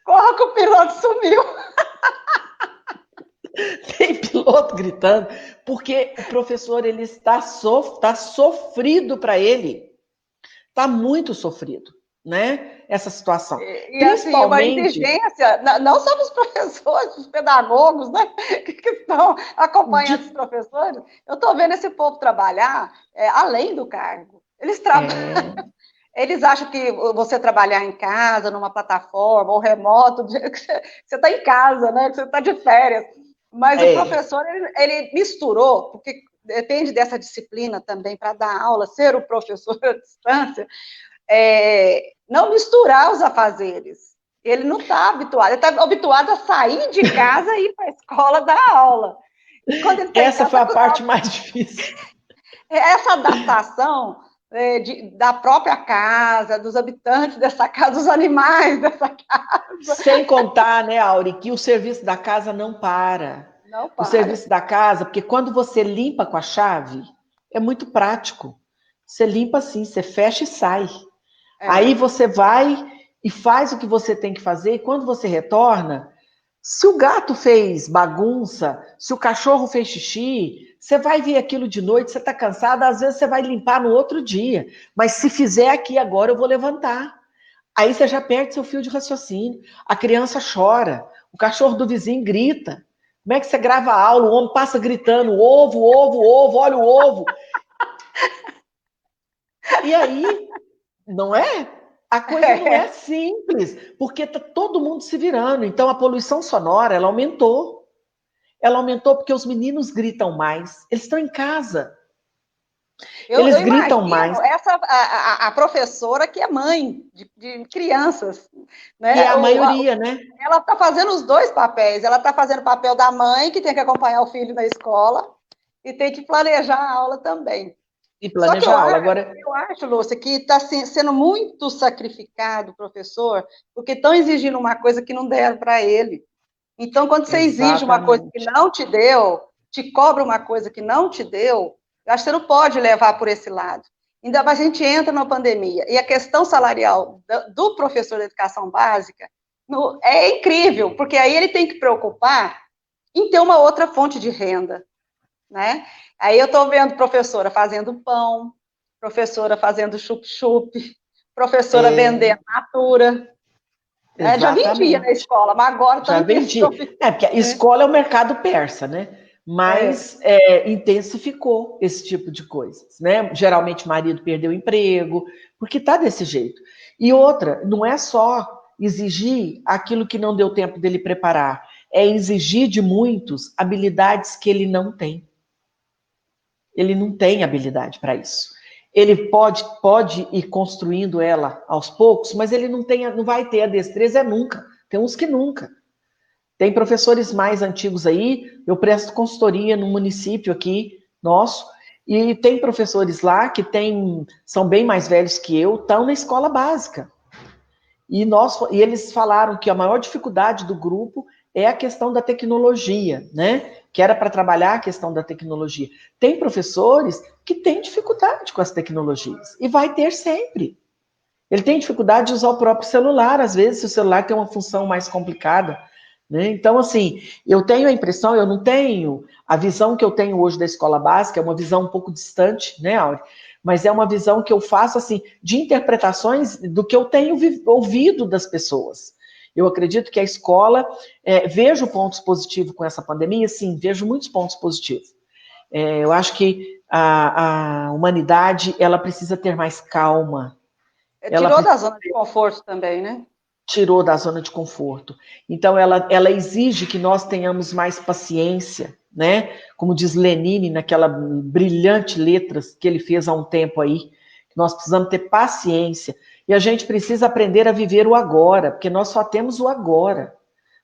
Corra que o piloto sumiu. Tem piloto gritando, porque o professor ele está sofrido para ele. Está muito sofrido, né? Essa situação. E principalmente... assim, uma exigência, não só dos professores, dos pedagogos, né? Que estão acompanhando os professores. Eu estou vendo esse povo trabalhar além do cargo. Eles trabalham... Eles acham que você trabalhar em casa, numa plataforma, ou remoto, que você está em casa, né? Que você está de férias. Mas o professor, ele misturou, porque depende dessa disciplina também para dar aula, ser o professor à distância, não misturar os afazeres. Ele não está habituado, ele está habituado a sair de casa e ir para a escola dar aula. E quando ele essa foi a parte mais difícil. Essa adaptação da própria casa, dos habitantes dessa casa, dos animais dessa casa. Sem contar, né, Auri, que o serviço da casa não para. Não para. O serviço da casa, porque quando você limpa com a chave, é muito prático. Você limpa assim, você fecha e sai. Aí você vai e faz o que você tem que fazer, e quando você retorna, se o gato fez bagunça, se o cachorro fez xixi, você vai ver aquilo de noite, você está cansada, às vezes você vai limpar no outro dia. Mas se fizer aqui agora, eu vou levantar. Aí você já perde seu fio de raciocínio. A criança chora, o cachorro do vizinho grita. Como é que você grava a aula? O homem passa gritando, ovo, ovo, ovo, olha o ovo. E aí, não é? A coisa não é simples, porque está todo mundo se virando. Então, a poluição sonora, ela aumentou. Ela aumentou porque os meninos gritam mais. Eles estão em casa. Eles gritam mais. A professora que é mãe de crianças. Né? Que é a maioria, né? Ela está fazendo os dois papéis. Ela está fazendo o papel da mãe, que tem que acompanhar o filho na escola, e tem que planejar a aula também. E planejar a aula. Agora, eu acho, Lúcia, que está sendo muito sacrificado o professor, porque estão exigindo uma coisa que não deram para ele. Então, quando você exige uma coisa que não te deu, te cobra uma coisa que não te deu, eu acho que você não pode levar por esse lado. Ainda mais a gente entra na pandemia. E a questão salarial do professor de educação básica é incrível, porque aí ele tem que preocupar em ter uma outra fonte de renda, né? Aí eu estou vendo professora fazendo pão, professora fazendo chup-chup, professora vendendo natura. Já vendia na escola, mas agora já vendia. Porque a escola é o mercado persa, né? Mas intensificou esse tipo de coisas, né? Geralmente o marido perdeu o emprego, porque tá desse jeito. E outra, não é só exigir aquilo que não deu tempo dele preparar, é exigir de muitos habilidades que ele não tem. Ele não tem habilidade para isso. Ele pode ir construindo ela aos poucos, mas ele não vai ter a destreza nunca. Tem uns que nunca. Tem professores mais antigos aí, eu presto consultoria no município aqui, nosso, e tem professores lá que são bem mais velhos que eu, estão na escola básica. E eles falaram que a maior dificuldade do grupo é a questão da tecnologia, né? Que era para trabalhar a questão da tecnologia. Tem professores que têm dificuldade com as tecnologias, e vai ter sempre. Ele tem dificuldade de usar o próprio celular, às vezes, se o celular tem uma função mais complicada, né? Então, assim, eu tenho a impressão, eu não tenho, a visão que eu tenho hoje da escola básica é uma visão um pouco distante, né, Auri? Mas é uma visão que eu faço, assim, de interpretações do que eu tenho ouvido das pessoas. Eu acredito que a escola, vejo pontos positivos com essa pandemia, sim, vejo muitos pontos positivos. Eu acho que a humanidade, ela precisa ter mais calma. Tirou da zona de conforto também, né? Tirou da zona de conforto. Então, ela exige que nós tenhamos mais paciência, né? Como diz Lenine, naquela brilhante letra que ele fez há um tempo aí, que nós precisamos ter paciência. E a gente precisa aprender a viver o agora, porque nós só temos o agora.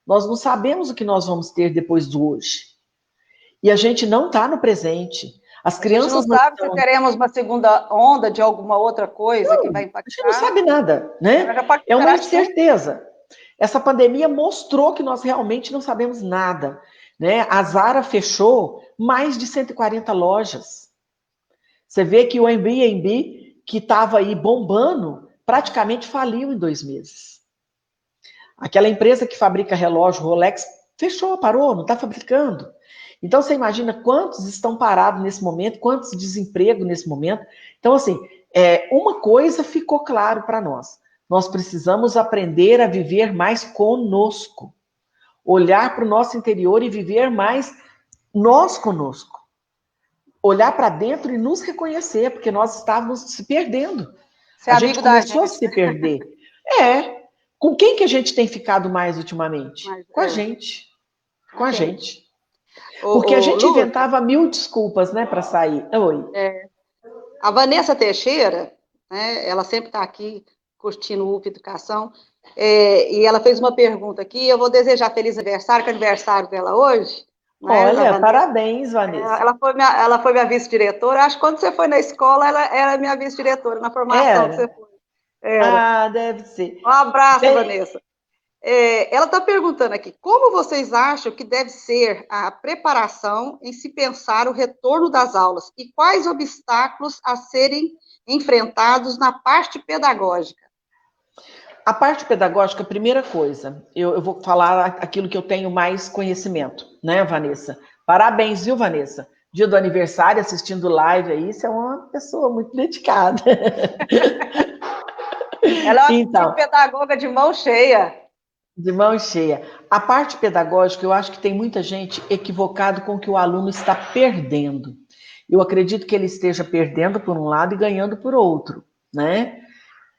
Nós não sabemos o que nós vamos ter depois do hoje. E a gente não está no presente. As crianças a gente não sabe se teremos uma segunda onda de alguma outra coisa que vai impactar. A gente não sabe nada, né? É uma incerteza. Essa pandemia mostrou que nós realmente não sabemos nada, né? A Zara fechou mais de 140 lojas. Você vê que o Airbnb, que estava aí bombando, praticamente faliu em 2 meses. Aquela empresa que fabrica relógio, Rolex, fechou, parou, não está fabricando. Então, você imagina quantos estão parados nesse momento, quantos desemprego nesse momento. Então, assim, uma coisa ficou claro para nós. Nós precisamos aprender a viver mais conosco. Olhar para o nosso interior e viver mais nós conosco. Olhar para dentro e nos reconhecer, porque nós estávamos se perdendo. Você é A gente amigo da começou a gente, se perder. É. Com quem que a gente tem ficado mais ultimamente? mas Com a gente. Com a gente. gente. Porque a gente Lúcia, inventava mil desculpas, né, para sair. Oi. a Vanessa Teixeira, né, ela sempre está aqui curtindo o UP Educação, e ela fez uma pergunta aqui, eu vou desejar feliz aniversário, que é aniversário dela hoje, né, da Olha, Vanessa. parabéns, Vanessa. Ela foi minha vice-diretora, acho que quando você foi na escola, ela era minha vice-diretora, na formação que Era? você foi. Era. Ah, deve ser. Um abraço, Bem, Vanessa. Ela está perguntando aqui, como vocês acham que deve ser a preparação em se pensar o retorno das aulas e quais obstáculos a serem enfrentados na parte pedagógica? a parte pedagógica, primeira coisa, eu vou falar aquilo que eu tenho mais conhecimento, né, Vanessa? Parabéns, viu, Vanessa? Dia do aniversário, assistindo live aí, você é uma pessoa muito dedicada. Ela é uma Então, pedagoga de mão cheia. de mão cheia. A parte pedagógica, eu acho que tem muita gente equivocado com o que o aluno está perdendo. Eu acredito que ele esteja perdendo por um lado e ganhando por outro, né?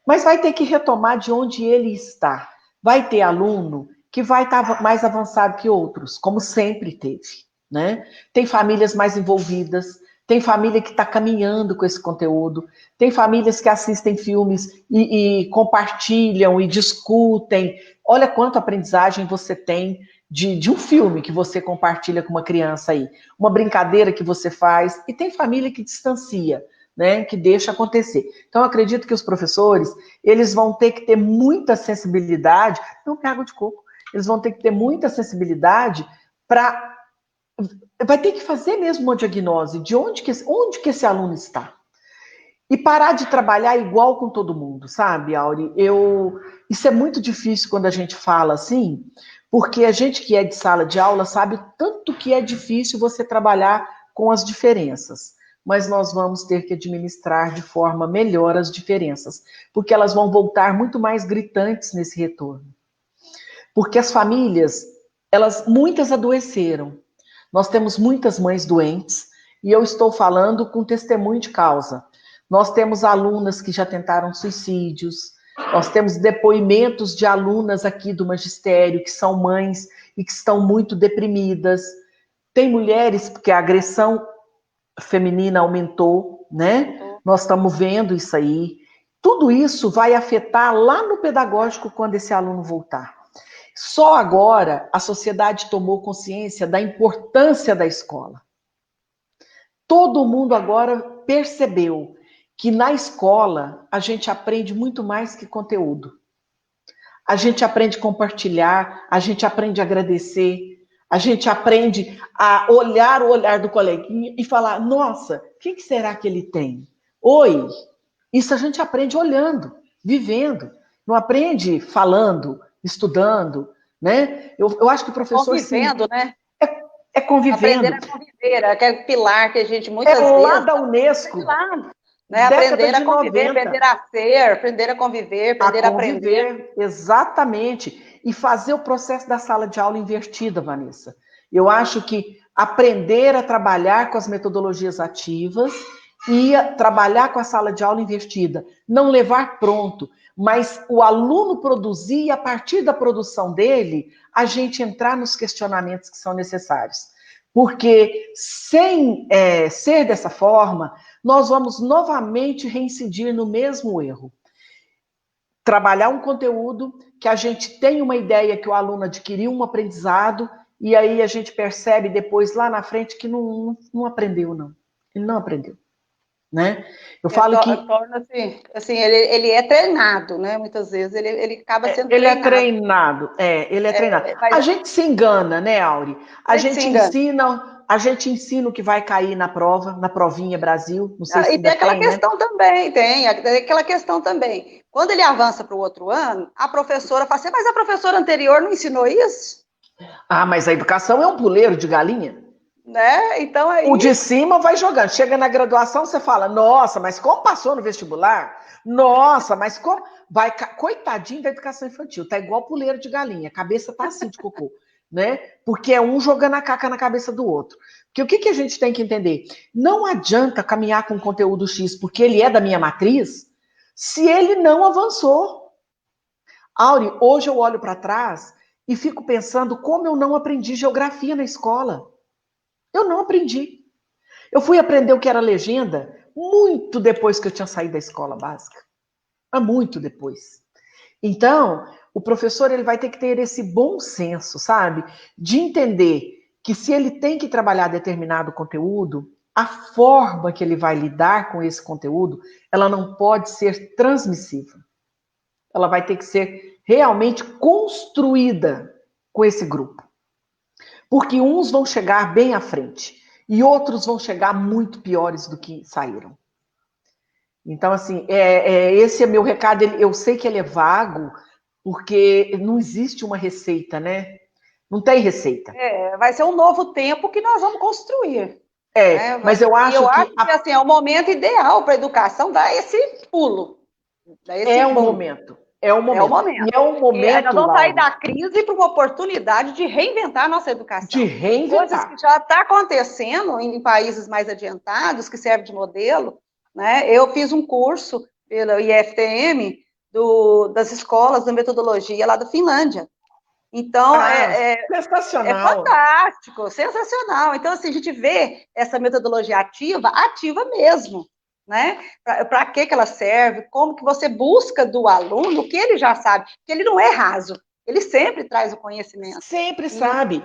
Mas vai ter que retomar de onde ele está. Vai ter aluno que vai estar mais avançado que outros, como sempre teve, né? Tem famílias mais envolvidas, tem família que está caminhando com esse conteúdo, tem famílias que assistem filmes e compartilham e discutem. Olha quanta aprendizagem você tem de um filme que você compartilha com uma criança aí, uma brincadeira que você faz, e tem família que distancia, né, que deixa acontecer. Então, eu acredito que os professores, eles vão ter que ter muita sensibilidade, não é água de coco, eles vão ter que ter muita sensibilidade para... Vai ter que fazer mesmo uma diagnose de onde que esse aluno está. E parar de trabalhar igual com todo mundo, sabe, Auri? Isso é muito difícil quando a gente fala assim, porque a gente que é de sala de aula sabe tanto que é difícil você trabalhar com as diferenças. Mas nós vamos ter que administrar de forma melhor as diferenças, porque elas vão voltar muito mais gritantes nesse retorno. Porque as famílias, muitas adoeceram. Nós temos muitas mães doentes, e eu estou falando com testemunho de causa. Nós temos alunas que já tentaram suicídios, nós temos depoimentos de alunas aqui do magistério que são mães e que estão muito deprimidas. Tem mulheres porque a agressão feminina aumentou, né? Nós estamos vendo isso aí. Tudo isso vai afetar lá no pedagógico quando esse aluno voltar. Só agora a sociedade tomou consciência da importância da escola. Todo mundo agora percebeu que na escola a gente aprende muito mais que conteúdo. A gente aprende a compartilhar, a gente aprende a agradecer, a gente aprende a olhar o olhar do coleguinha e falar, nossa, o que será que ele tem? Oi, isso a gente aprende olhando, vivendo. Não aprende falando, estudando, né? Eu acho que o professor, Convivendo, sim, né? é convivendo. Aprender a conviver, aquele pilar que a gente É muitas lá vezes... da Unesco, Né? década Aprender a de conviver, 90. aprender a ser, aprender a conviver, A aprender a aprender. conviver, exatamente. E fazer o processo da sala de aula invertida, Vanessa. Eu acho que aprender a trabalhar com as metodologias ativas e trabalhar com a sala de aula invertida. Não levar pronto, mas o aluno produzir e a partir da produção dele, a gente entrar nos questionamentos que são necessários. Porque sem ser dessa forma, nós vamos novamente reincidir no mesmo erro. Trabalhar um conteúdo que a gente tem uma ideia que o aluno adquiriu um aprendizado e aí a gente percebe depois lá na frente que não aprendeu, não. Ele não aprendeu, né? Eu falo que... Torna-se, assim, ele é treinado, né? Muitas vezes ele acaba sendo Ele é treinado. treinado, ele é treinado. Mas A gente se engana, né, Auri? a gente se engana. A gente ensina o que vai cair na prova, na provinha Brasil, não sei se E tem ainda aquela tem, né? questão também, tem aquela questão também. Quando ele avança para o outro ano, a professora fala assim, mas a professora anterior não ensinou isso? Ah, mas a educação é um puleiro de galinha. Né? Então aí... O de cima vai jogando. Chega na graduação, você fala, nossa, mas como passou no vestibular? Nossa, mas como... Coitadinho da educação infantil, tá igual puleiro de galinha, a cabeça tá assim de cocô, né? Porque é um jogando a caca na cabeça do outro. Porque o que a gente tem que entender? Não adianta caminhar com conteúdo X porque ele é da minha matriz, se ele não avançou. Auri, hoje eu olho para trás e fico pensando como eu não aprendi geografia na escola. Eu não aprendi. Eu fui aprender o que era legenda muito depois que eu tinha saído da escola básica. Mas muito depois. Então, o professor ele vai ter que ter esse bom senso, sabe? De entender que se ele tem que trabalhar determinado conteúdo, a forma que ele vai lidar com esse conteúdo, ela não pode ser transmissiva. Ela vai ter que ser realmente construída com esse grupo. Porque uns vão chegar bem à frente e outros vão chegar muito piores do que saíram. Então, assim, esse é meu recado. Eu sei que ele é vago, porque não existe uma receita, né? Não tem receita. Vai ser um novo tempo que nós vamos construir. Né? Mas eu acho eu acho que assim, é o momento ideal para a educação dar esse pulo. É o momento. É o momento. E é um momento. Nós vamos sair da crise para uma oportunidade de reinventar a nossa educação. De reinventar. Coisas que já está acontecendo em países mais adiantados, que serve de modelo. Né? Eu fiz um curso pela IFTM das escolas da metodologia lá da Finlândia. Então, sensacional. É fantástico, sensacional. Então, assim, a gente vê essa metodologia ativa mesmo. Né? Para que ela serve, como que você busca do aluno o que ele já sabe, porque ele não é raso, ele sempre traz o conhecimento. Sempre sabe.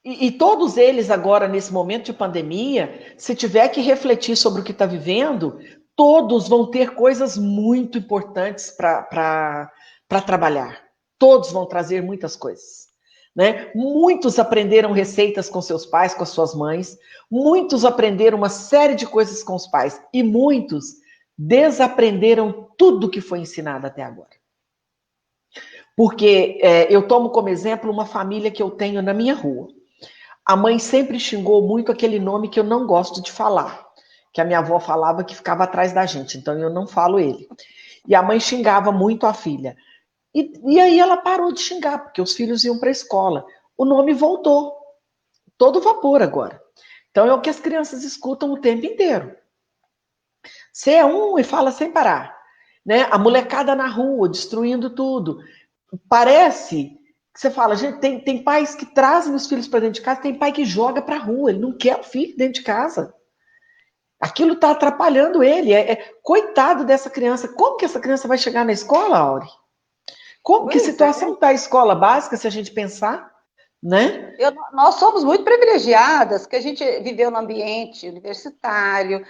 E todos eles agora, nesse momento de pandemia, se tiver que refletir sobre o que está vivendo, todos vão ter coisas muito importantes para trabalhar. Todos vão trazer muitas coisas. Né? Muitos aprenderam receitas com seus pais, com as suas mães. Muitos aprenderam uma série de coisas com os pais. E muitos desaprenderam tudo que foi ensinado até agora. Porque eu tomo como exemplo uma família que eu tenho na minha rua. A mãe sempre xingou muito aquele nome que eu não gosto de falar. Que a minha avó falava que ficava atrás da gente. Então eu não falo ele. E a mãe xingava muito a filha. E aí ela parou de xingar, porque os filhos iam para a escola. O nome voltou. Todo vapor agora. Então é o que as crianças escutam o tempo inteiro. Você é um e fala sem parar. Né? A molecada na rua, destruindo tudo. Parece que você fala, gente, tem pais que trazem os filhos para dentro de casa, tem pai que joga para a rua, ele não quer o filho dentro de casa. Aquilo está atrapalhando ele. Coitado dessa criança. Como que essa criança vai chegar na escola, Auri? Que situação está a escola básica, se a gente pensar, né? Nós somos muito privilegiadas, que a gente viveu no ambiente universitário,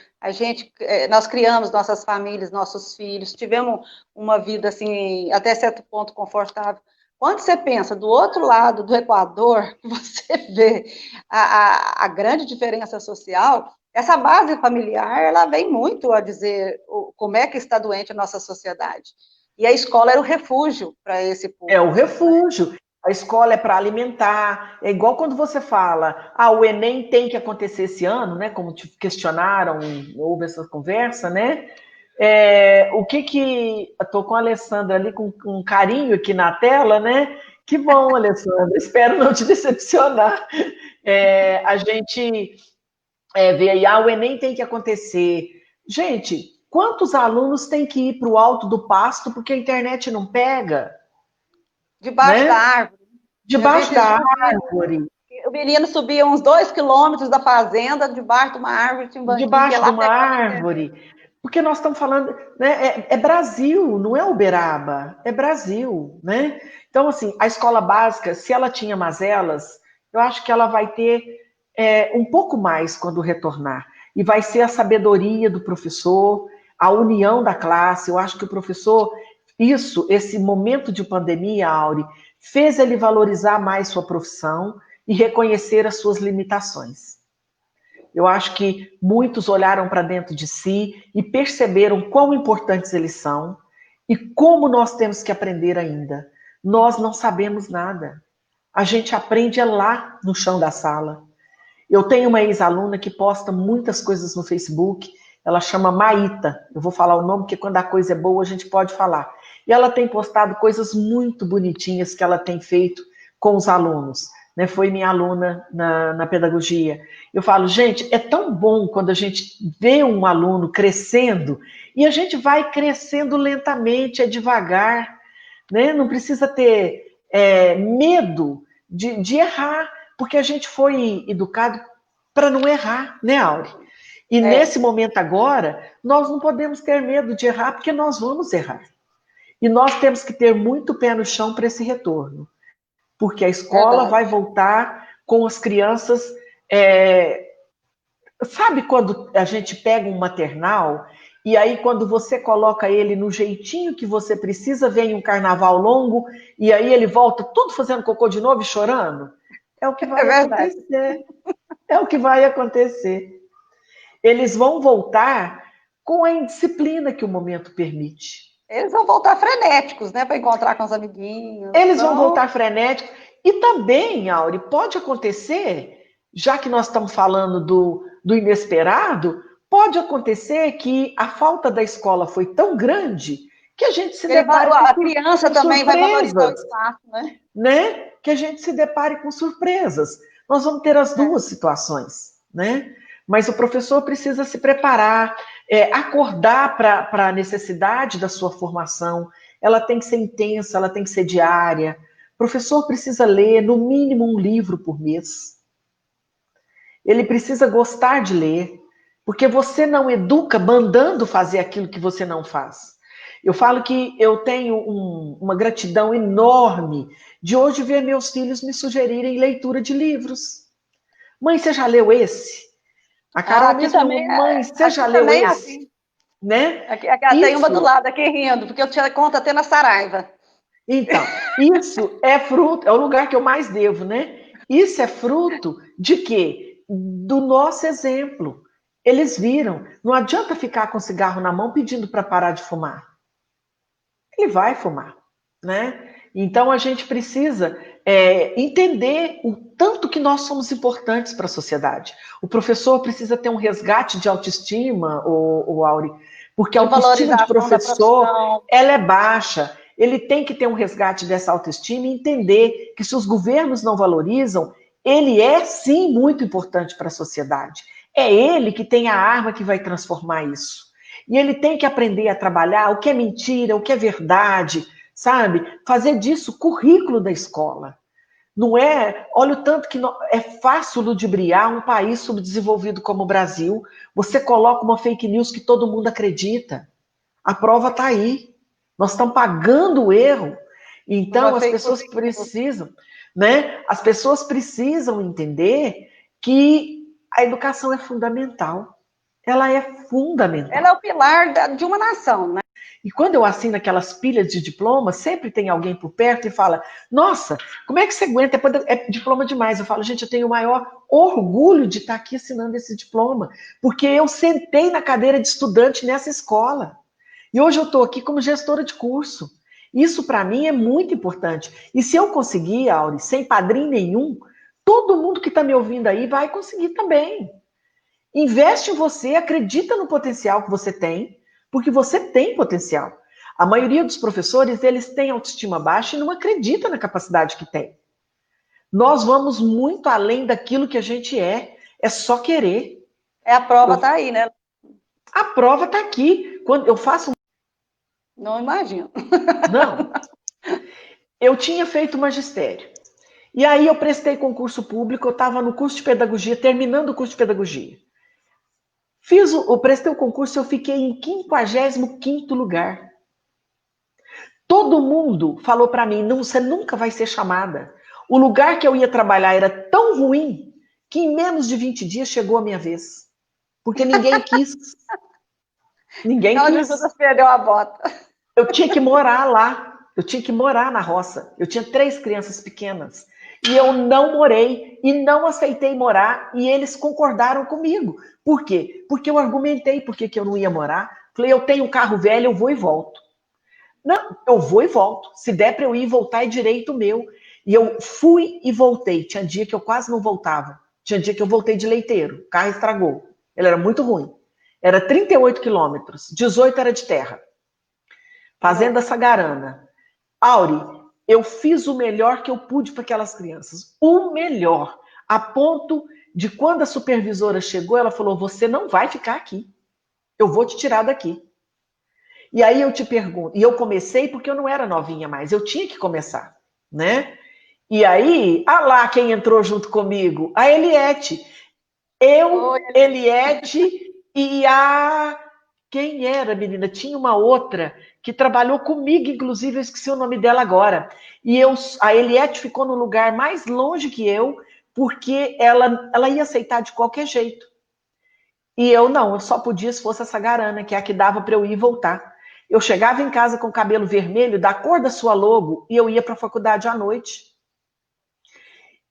nós criamos nossas famílias, nossos filhos, tivemos uma vida, assim, até certo ponto confortável. Quando você pensa do outro lado do Equador, você vê a grande diferença social, essa base familiar, ela vem muito a dizer como é que está doente a nossa sociedade. E a escola era o refúgio para esse público. É o refúgio. A escola é para alimentar. É igual quando você fala, o Enem tem que acontecer esse ano, né? Como te questionaram, houve essa conversa, né? Estou com a Alessandra ali com um carinho aqui na tela, né? Que bom, Alessandra. Espero não te decepcionar. A gente vê aí, o Enem tem que acontecer. Gente, quantos alunos têm que ir para o alto do pasto porque a internet não pega? Debaixo da árvore. Debaixo da árvore. O menino subia uns 2 quilômetros da fazenda, debaixo de uma árvore, tinha um banquinho. Debaixo de uma árvore. Porque nós estamos falando, né? É Brasil, não é Uberaba, é Brasil, né? Então, assim, a escola básica, se ela tinha mazelas, eu acho que ela vai ter um pouco mais quando retornar. E vai ser a sabedoria do professor, a união da classe. Eu acho que o professor, esse momento de pandemia, Auri, fez ele valorizar mais sua profissão e reconhecer as suas limitações. Eu acho que muitos olharam para dentro de si e perceberam quão importantes eles são e como nós temos que aprender ainda. Nós não sabemos nada. A gente aprende lá no chão da sala. Eu tenho uma ex-aluna que posta muitas coisas no Facebook, ela chama Maíta, eu vou falar o nome, porque quando a coisa é boa a gente pode falar. E ela tem postado coisas muito bonitinhas que ela tem feito com os alunos. né, foi minha aluna na pedagogia. Eu falo, gente, é tão bom quando a gente vê um aluno crescendo, e a gente vai crescendo lentamente, é devagar, né? Não precisa ter medo de errar, porque a gente foi educado para não errar, né, Auri? E nesse momento agora, nós não podemos ter medo de errar, porque nós vamos errar. E nós temos que ter muito pé no chão para esse retorno, porque a escola vai voltar com as crianças. Sabe quando a gente pega um maternal e aí quando você coloca ele no jeitinho que você precisa, vem um carnaval longo e aí ele volta tudo fazendo cocô de novo e chorando? É o que vai acontecer. É o que vai acontecer. Eles vão voltar com a indisciplina que o momento permite. Eles vão voltar frenéticos, né, para encontrar com os amiguinhos. Eles vão voltar frenéticos. E também, Auri, pode acontecer, já que nós estamos falando do inesperado, pode acontecer que a falta da escola foi tão grande que a gente se depare a criança também vai valorizar o espaço, né? Que a gente se depare com surpresas. Nós vamos ter as duas situações, né? Mas o professor precisa se preparar, acordar para a necessidade da sua formação. Ela tem que ser intensa, ela tem que ser diária. O professor precisa ler, no mínimo, um livro por mês. Ele precisa gostar de ler, porque você não educa mandando fazer aquilo que você não faz. Eu falo que eu tenho uma gratidão enorme de hoje ver meus filhos me sugerirem leitura de livros. Mãe, você já leu esse? A Carol mesmo também, mãe, você já leu esse? Assim. Né? Aqui tem uma do lado aqui rindo, porque eu tinha conta até na Saraiva. Então, isso é fruto, é o lugar que eu mais devo, né? Isso é fruto de quê? Do nosso exemplo. Eles viram. Não adianta ficar com cigarro na mão pedindo para parar de fumar. Ele vai fumar, né? Então a gente precisa entender o tanto que nós somos importantes para a sociedade. O professor precisa ter um resgate de autoestima, o Auri, porque a autoestima de professor ela é baixa. Ele tem que ter um resgate dessa autoestima e entender que se os governos não valorizam, ele é sim muito importante para a sociedade. É ele que tem a arma que vai transformar isso. E ele tem que aprender a trabalhar o que é mentira, o que é verdade, sabe? Fazer disso currículo da escola. Não é, olha o tanto que é fácil ludibriar um país subdesenvolvido como o Brasil. Você coloca uma fake news que todo mundo acredita. A prova está aí. Nós estamos pagando o erro. Então as pessoas precisam, né? As pessoas precisam entender que a educação é fundamental. Ela é fundamental. Ela é o pilar de uma nação, né? E quando eu assino aquelas pilhas de diploma, sempre tem alguém por perto e fala, nossa, como é que você aguenta? É diploma demais. Eu falo, gente, eu tenho o maior orgulho de estar aqui assinando esse diploma, porque eu sentei na cadeira de estudante nessa escola. E hoje eu estou aqui como gestora de curso. Isso, para mim, é muito importante. E se eu conseguir, Auri, sem padrinho nenhum, todo mundo que está me ouvindo aí vai conseguir também. Investe em você, acredita no potencial que você tem, porque você tem potencial. A maioria dos professores, eles têm autoestima baixa e não acreditam na capacidade que tem. Nós vamos muito além daquilo que a gente é só querer. A prova está aí, né? A prova está aqui. Quando eu faço... Não imagino. Não. Eu tinha feito magistério. E aí eu prestei concurso público, eu estava no curso de pedagogia, terminando o curso de pedagogia. Prestei o concurso, eu fiquei em 55º lugar. Todo mundo falou para mim, não, você nunca vai ser chamada. O lugar que eu ia trabalhar era tão ruim que em menos de 20 dias chegou a minha vez. Porque ninguém quis. Ninguém quis. Judas perdeu a bota. Eu tinha que morar lá. Eu tinha que morar na roça. Eu tinha 3 crianças pequenas. E eu não morei e não aceitei morar. E eles concordaram comigo. Por quê? Porque eu argumentei por que eu não ia morar. Falei, eu tenho um carro velho, eu vou e volto. Não, eu vou e volto. Se der para eu ir e voltar, é direito meu. E eu fui e voltei. Tinha dia que eu quase não voltava. Tinha dia que eu voltei de leiteiro. O carro estragou. Ele era muito ruim. Era 38 quilômetros. 18 era de terra. Fazenda Sagarana. Auri, eu fiz o melhor que eu pude para aquelas crianças. O melhor. A ponto de quando a supervisora chegou, ela falou, você não vai ficar aqui. Eu vou te tirar daqui. E aí eu te pergunto, e eu comecei porque eu não era novinha mais, eu tinha que começar, né? E aí, lá quem entrou junto comigo, a Eliette. Eu, Eliette e a... Quem era, menina? Tinha uma outra que trabalhou comigo, inclusive, eu esqueci o nome dela agora. E a Eliette ficou no lugar mais longe que eu, porque ela ia aceitar de qualquer jeito. E eu não, eu só podia se fosse essa garana, que é a que dava para eu ir e voltar. Eu chegava em casa com o cabelo vermelho, da cor da sua logo, e eu ia para a faculdade à noite.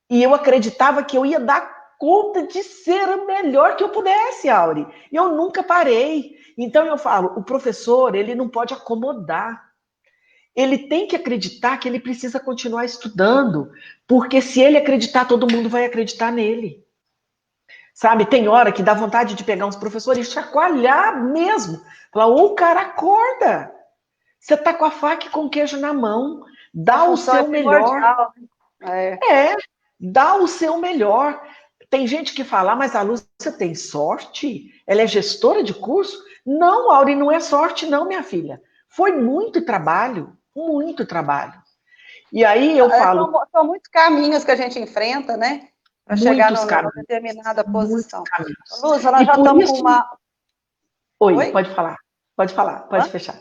E eu acreditava que eu ia dar conta de ser o melhor que eu pudesse, Auri. E eu nunca parei. Então eu falo, o professor, ele não pode acomodar. Ele tem que acreditar que ele precisa continuar estudando, porque se ele acreditar, todo mundo vai acreditar nele. Sabe, tem hora que dá vontade de pegar uns professores e chacoalhar mesmo. Falar, ô, cara, acorda. Você tá com a faca e com o queijo na mão. Dá o seu melhor. Dá o seu melhor. Tem gente que fala, mas a Lúcia tem sorte? Ela é gestora de curso? Não, Auri, não é sorte não, minha filha. Foi muito trabalho, muito trabalho. E aí eu falo... São muitos caminhos que a gente enfrenta, né? Para chegar numa determinada posição. Lúcia, nós já estamos com uma... Oi, pode falar. Pode falar, pode fechar.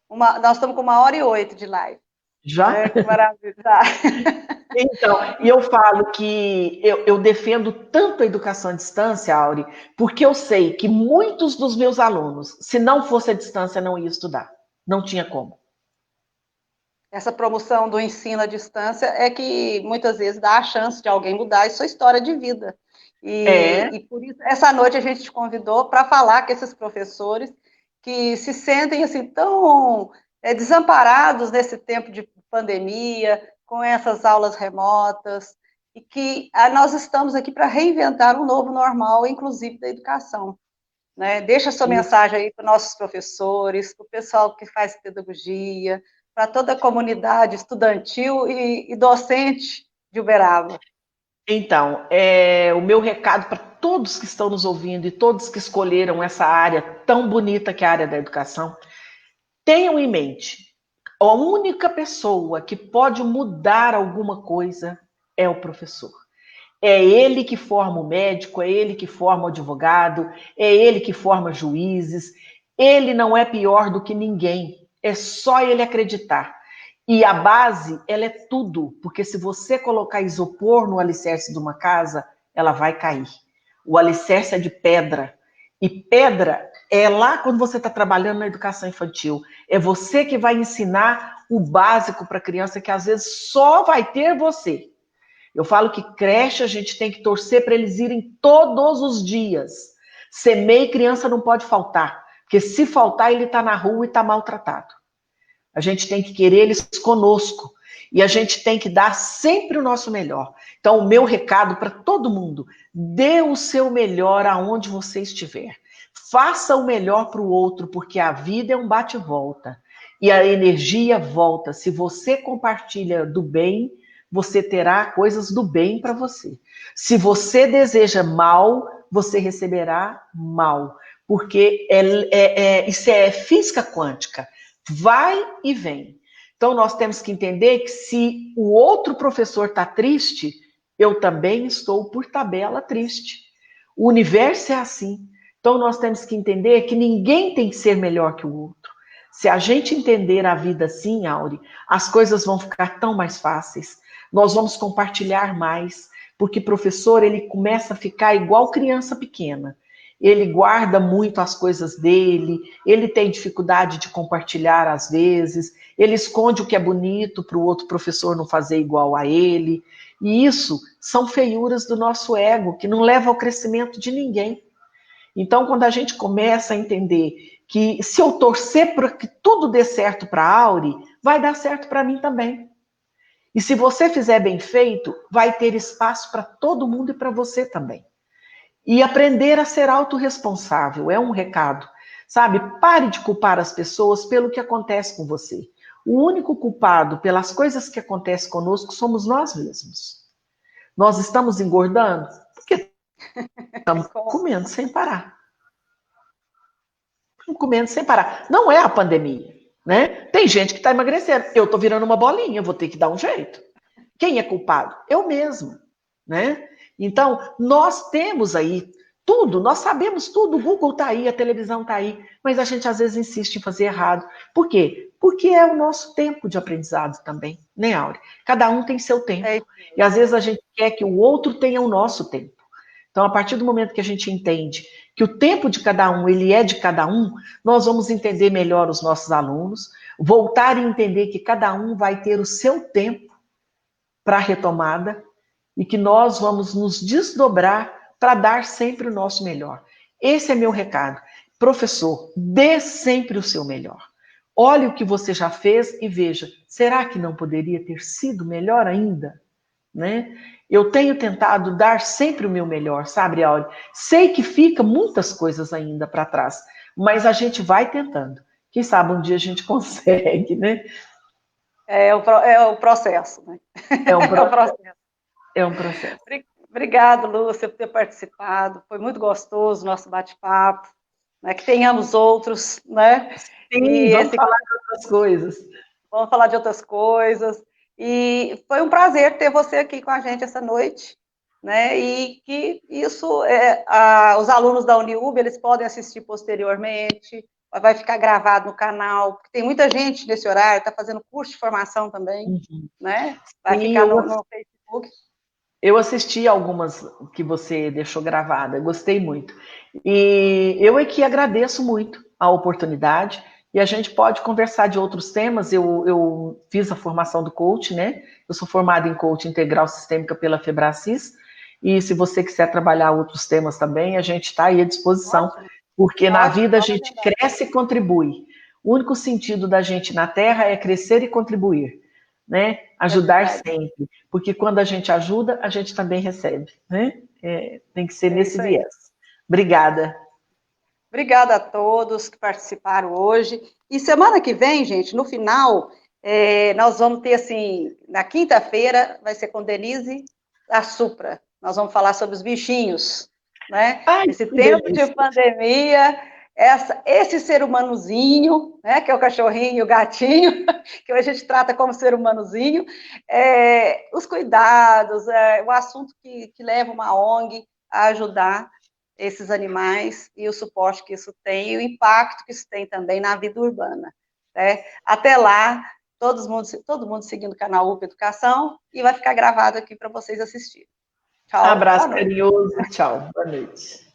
Nós estamos com 1h08 de live. Já? Que maravilha. Então, e eu falo que eu defendo tanto a educação à distância, Auri, porque eu sei que muitos dos meus alunos, se não fosse à distância, não ia estudar. Não tinha como. Essa promoção do ensino à distância é que muitas vezes dá a chance de alguém mudar a sua história de vida. E por isso, essa noite a gente te convidou para falar com esses professores que se sentem assim tão desamparados nesse tempo de pandemia, com essas aulas remotas, e que nós estamos aqui para reinventar um novo normal, inclusive da educação. Né? Deixa a sua mensagem aí para os nossos professores, para o pessoal que faz pedagogia, para toda a comunidade estudantil e docente de Uberaba. Então, o meu recado para todos que estão nos ouvindo e todos que escolheram essa área tão bonita que é a área da educação, tenham em mente, a única pessoa que pode mudar alguma coisa é o professor. É ele que forma o médico, é ele que forma o advogado, é ele que forma juízes. Ele não é pior do que ninguém, é só ele acreditar. E a base, ela é tudo, porque se você colocar isopor no alicerce de uma casa, ela vai cair. O alicerce é de pedra. E pedra é lá quando você está trabalhando na educação infantil. É você que vai ensinar o básico para a criança, que às vezes só vai ter você. Eu falo que creche a gente tem que torcer para eles irem todos os dias. Semeia e criança não pode faltar, porque se faltar, ele está na rua e está maltratado. A gente tem que querer eles conosco. E a gente tem que dar sempre o nosso melhor. Então, o meu recado para todo mundo, dê o seu melhor aonde você estiver. Faça o melhor para o outro, porque a vida é um bate-volta. E a energia volta. Se você compartilha do bem, você terá coisas do bem para você. Se você deseja mal, você receberá mal. Porque isso é física quântica. Vai e vem. Então, nós temos que entender que se o outro professor está triste, eu também estou, por tabela, triste. O universo é assim. Então, nós temos que entender que ninguém tem que ser melhor que o outro. Se a gente entender a vida assim, Auri, as coisas vão ficar tão mais fáceis. Nós vamos compartilhar mais, porque professor, ele começa a ficar igual criança pequena. Ele guarda muito as coisas dele, ele tem dificuldade de compartilhar às vezes, ele esconde o que é bonito para o outro professor não fazer igual a ele. E isso são feiuras do nosso ego, que não leva ao crescimento de ninguém. Então, quando a gente começa a entender que se eu torcer para que tudo dê certo para a Auri, vai dar certo para mim também. E se você fizer bem feito, vai ter espaço para todo mundo e para você também. E aprender a ser autorresponsável é um recado. Sabe, pare de culpar as pessoas pelo que acontece com você. O único culpado pelas coisas que acontecem conosco somos nós mesmos. Nós estamos engordando porque estamos comendo sem parar. Comendo sem parar. Não é a pandemia, né? Tem gente que está emagrecendo. Eu estou virando uma bolinha, vou ter que dar um jeito. Quem é culpado? Eu mesmo, né? Então, nós temos aí tudo, nós sabemos tudo, o Google está aí, a televisão está aí, mas a gente às vezes insiste em fazer errado. Por quê? Porque é o nosso tempo de aprendizado também, né, Áurea? Cada um tem seu tempo. E às vezes a gente quer que o outro tenha o nosso tempo. Então, a partir do momento que a gente entende que o tempo de cada um, ele é de cada um, nós vamos entender melhor os nossos alunos, voltar e entender que cada um vai ter o seu tempo para a retomada e que nós vamos nos desdobrar para dar sempre o nosso melhor. Esse é meu recado. Professor, dê sempre o seu melhor. Olhe o que você já fez e veja, será que não poderia ter sido melhor ainda? Né? Eu tenho tentado dar sempre o meu melhor, sabe, Áurea? Sei que fica muitas coisas ainda para trás, mas a gente vai tentando. Quem sabe um dia a gente consegue, né? É o processo, né? É um processo. É um processo. Obrigada, Lúcia, por ter participado. Foi muito gostoso o nosso bate-papo. Né? Que tenhamos outros, né? Sim, e vamos falar de outras coisas. Vamos falar de outras coisas. E foi um prazer ter você aqui com a gente essa noite, né? E que isso, os alunos da Uniub, eles podem assistir posteriormente, vai ficar gravado no canal, porque tem muita gente nesse horário, está fazendo curso de formação também, né? Vai ficar no Facebook. Eu assisti algumas que você deixou gravada, gostei muito. E eu é que agradeço muito a oportunidade, e a gente pode conversar de outros temas. Eu fiz a formação do coach, né? Eu sou formada em coach integral sistêmica pela Febracis, e se você quiser trabalhar outros temas também, a gente está aí à disposição, porque na vida a gente cresce e contribui. O único sentido da gente na Terra é crescer e contribuir, né? Ajudar sempre, porque quando a gente ajuda, a gente também recebe, né? Tem que ser nesse viés. Obrigada. Obrigada a todos que participaram hoje. E semana que vem, gente, no final, nós vamos ter, assim, na quinta-feira, vai ser com Denise da Supra. Nós vamos falar sobre os bichinhos, né? Esse tempo de pandemia, esse ser humanozinho, né, que é o cachorrinho e o gatinho, que a gente trata como ser humanozinho, os cuidados, o assunto que leva uma ONG a ajudar esses animais e o suporte que isso tem e o impacto que isso tem também na vida urbana. Né? Até lá, todo mundo seguindo o canal UP Educação e vai ficar gravado aqui para vocês assistirem. Tchau. Abraço carinhoso, tchau. Boa noite.